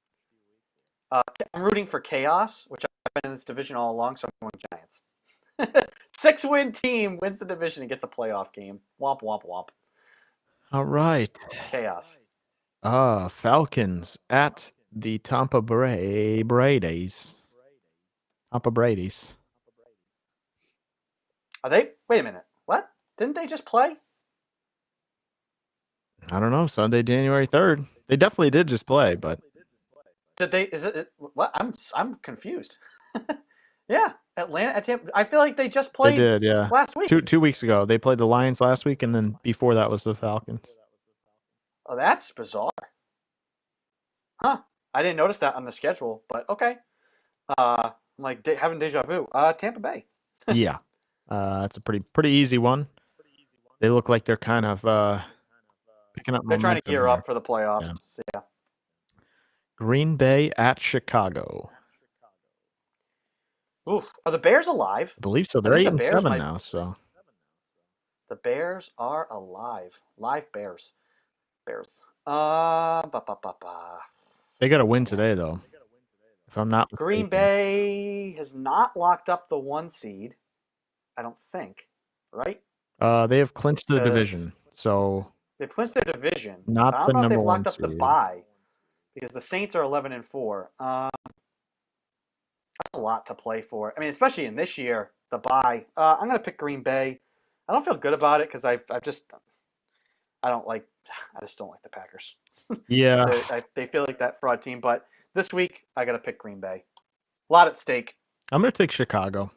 I'm rooting for chaos, which I've been in this division all along, so I'm going Giants. 6-win team wins the division and gets a playoff game. Womp, womp, womp. All right. Chaos. Falcons at the Tampa Brady's. Tampa Brady's. Are they? Wait a minute. What? Didn't they just play? I don't know. Sunday, January 3rd. They definitely did just play, but Did they? Is it? What? I'm confused. Yeah, Atlanta. Tampa, I feel like they just played. They did, yeah. Last week. 2 weeks ago, they played the Lions last week, and then before that was the Falcons. Oh, that's bizarre. Huh? I didn't notice that on the schedule, but okay. I'm like having deja vu. Tampa Bay. Yeah, it's a pretty easy one. They look like they're kind of picking up. They're trying to gear up for the playoffs. Yeah. So, yeah. Green Bay at Chicago. Ooh, are the Bears alive? I believe so. They're 8-7 now. So the Bears are alive. Live Bears. Bears. They got to win today, though. If I'm not mistaken. Green Bay has not locked up the 1 seed. I don't think. Right? They have clinched the division. So they've clinched their division. Not I don't know if they've locked up the bye because the Saints are 11-4. That's a lot to play for. I mean, especially in this year, the bye. I'm going to pick Green Bay. I don't feel good about it because I just don't like the Packers. Yeah. They feel like that fraud team. But this week, I got to pick Green Bay. A lot at stake. I'm going to take Chicago.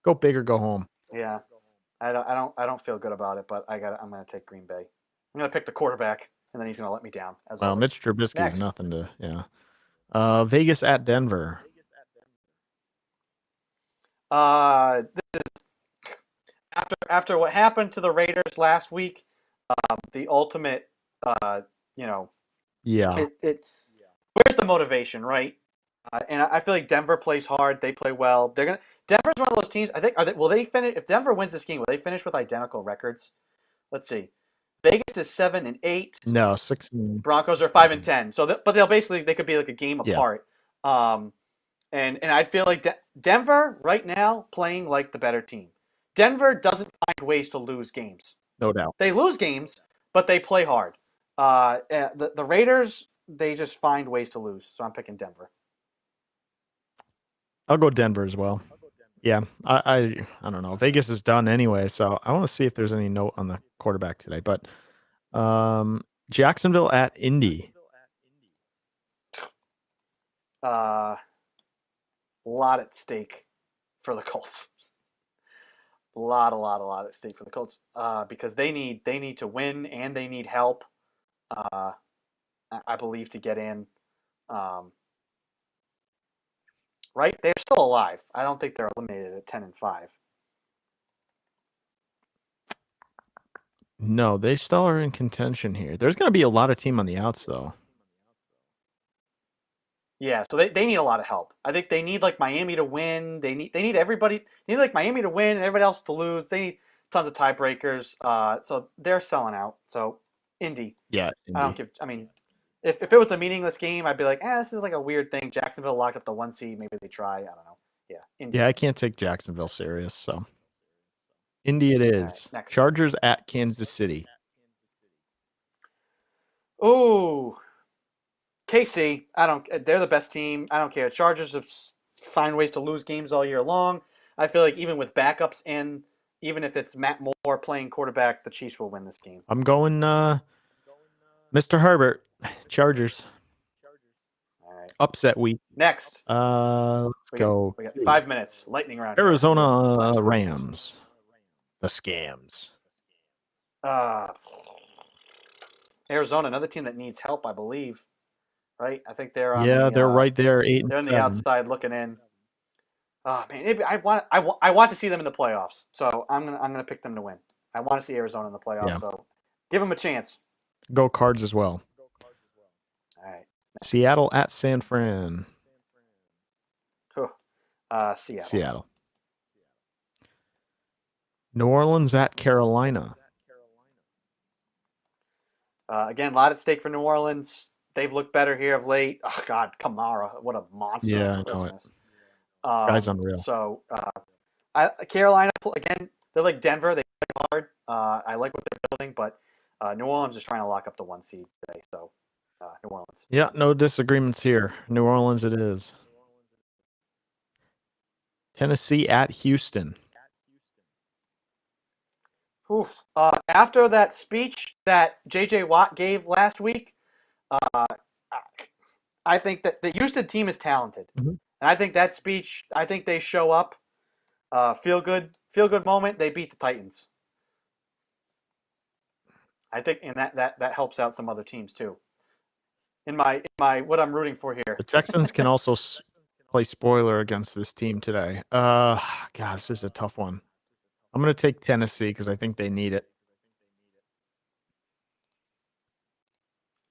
Go big or go home. Yeah. I don't feel good about it, but I'm going to take Green Bay. I'm going to pick the quarterback, and then he's going to let me down. Well, Mitch Trubisky is nothing to, yeah. Vegas at Denver. This is after what happened to the Raiders last week, the ultimate, Yeah. Where's the motivation, right? And I feel like Denver plays hard. They play well. Denver's one of those teams. I think. Will they finish? If Denver wins this game, will they finish with identical records? Let's see. Vegas is 7-8. No, 6. Broncos are 5-10. So, but they could be like a game apart. And I'd feel like Denver right now playing like the better team. Denver doesn't find ways to lose games. No doubt. They lose games, but they play hard. The Raiders, they just find ways to lose. So I'm picking Denver. I'll go Denver as well. Yeah, I don't know. Vegas is done anyway, so I want to see if there's any note on the quarterback today. But Jacksonville at Indy. A lot at stake for the Colts. A lot at stake for the Colts because they need to win and they need help. I believe to get in. Right? They're still alive. I don't think they're eliminated at 10-5. No, they still are in contention here. There's going to be a lot of team on the outs, though. Yeah, so they need a lot of help. I think they need like Miami to win. They need everybody. They need like Miami to win and everybody else to lose. They need tons of tiebreakers. So they're selling out. So Indy. Yeah. Indy. If it was a meaningless game, I'd be like, this is like a weird thing. Jacksonville locked up the 1 seed. Maybe they try. I don't know. Yeah. Indy. Yeah, I can't take Jacksonville serious. So Indy it is. Right, Chargers at Kansas City. Ooh. KC. They're the best team. I don't care. Chargers have find ways to lose games all year long. I feel like even with backups and even if it's Matt Moore playing quarterback, the Chiefs will win this game. I'm going Mr. Herbert. Chargers. All right. Upset week. Next. Let's go. We got 5 minutes. Lightning round. Arizona Rams. The scams. Arizona, another team that needs help, I believe. right? I think they're on Yeah, they're the right there, 8 and they're on the 7. outside looking in. Oh man, I want to see them in the playoffs, so I'm gonna pick them to win. I want to see Arizona in the playoffs, Yeah. so give them a chance. Go Cards as well. All right, next. Seattle at San Fran. Seattle. Seattle. New Orleans at Carolina. Again, a lot at stake for New Orleans. They've looked better here of late. Oh God, Kamara, what a monster Yeah, on I know it. Christmas. Guy's unreal. So Carolina again, they're like Denver. They play hard. I like what they're building, but New Orleans is trying to lock up the 1 seed today. So New Orleans. Yeah, no disagreements here. New Orleans it is. Tennessee at Houston. Oof. After that speech that J.J. Watt gave last week, I think that the Houston team is talented, Mhm. and I think that speech. I think they show up. Feel good moment. They beat the Titans. I think, and that helps out some other teams too. In my what I'm rooting for here. The Texans can also play spoiler against this team today. God, this is a tough one. I'm going to take Tennessee because I think they need it.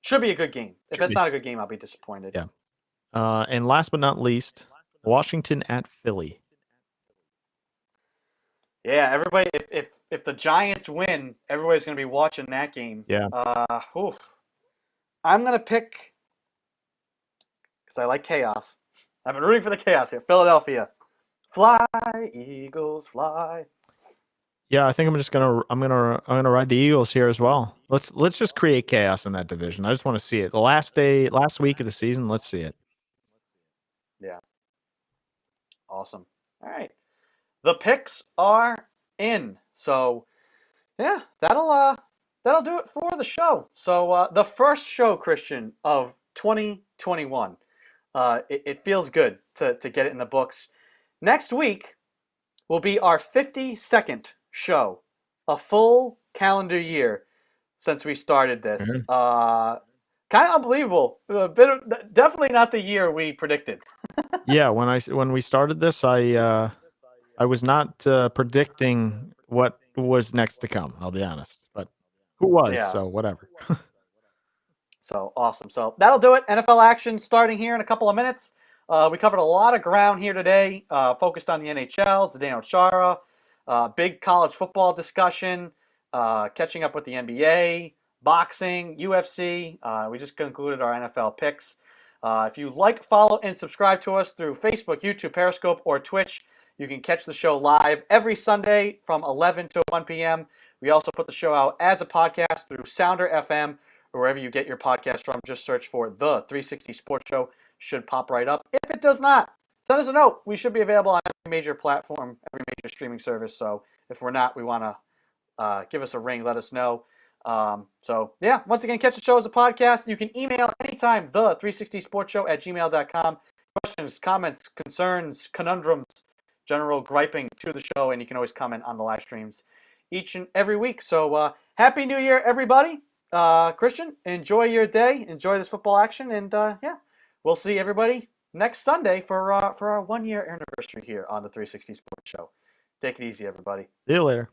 Should be a good game. If Should it's be. not a good game, I'll be disappointed. Yeah. And last but not least, Washington at Philly. Yeah, everybody. If the Giants win, everybody's going to be watching that game. Yeah. I'm going to pick because I like chaos. I've been rooting for the chaos here. Philadelphia, fly Eagles, fly. Yeah, I think I'm gonna ride the Eagles here as well. Let's just create chaos in that division. I just want to see it. The last week of the season, let's see it. Yeah. Awesome. All right. The picks are in. So, yeah, that'll do it for the show. So, the first show, Christian, of 2021. It feels good to get it in the books. Next week will be our 52nd show, a full calendar year since we started this. Mhm. Kind of unbelievable. Definitely not the year we predicted. Yeah, when we started this, I was not predicting what was next to come. I'll be honest, but who was? Yeah. So whatever. So awesome. So that'll do it. NFL action starting here in a couple of minutes. We covered a lot of ground here today, focused on the NHL, Zdeno Chara, big college football discussion, catching up with the NBA, boxing, UFC. We just concluded our NFL picks. If you like, follow, and subscribe to us through Facebook, YouTube, Periscope, or Twitch, you can catch the show live every Sunday from 11 to 1 p.m. We also put the show out as a podcast through Sounder FM, or wherever you get your podcast from. Just search for The 360 Sports Show. Should pop right up. If it does not, send us a note. We should be available on every major platform, every major streaming service. So if we're not, we want to give us a ring. Let us know. So yeah, once again, catch the show as a podcast. You can email anytime, the360sportshow@gmail.com. Questions, comments, concerns, conundrums, general griping to the show, and you can always comment on the live streams each and every week. So Happy New Year, everybody. Christian, enjoy your day. Enjoy this football action, and yeah, we'll see everybody next Sunday for our 1 year anniversary here on the 360 Sports Show. Take it easy, everybody. See you later.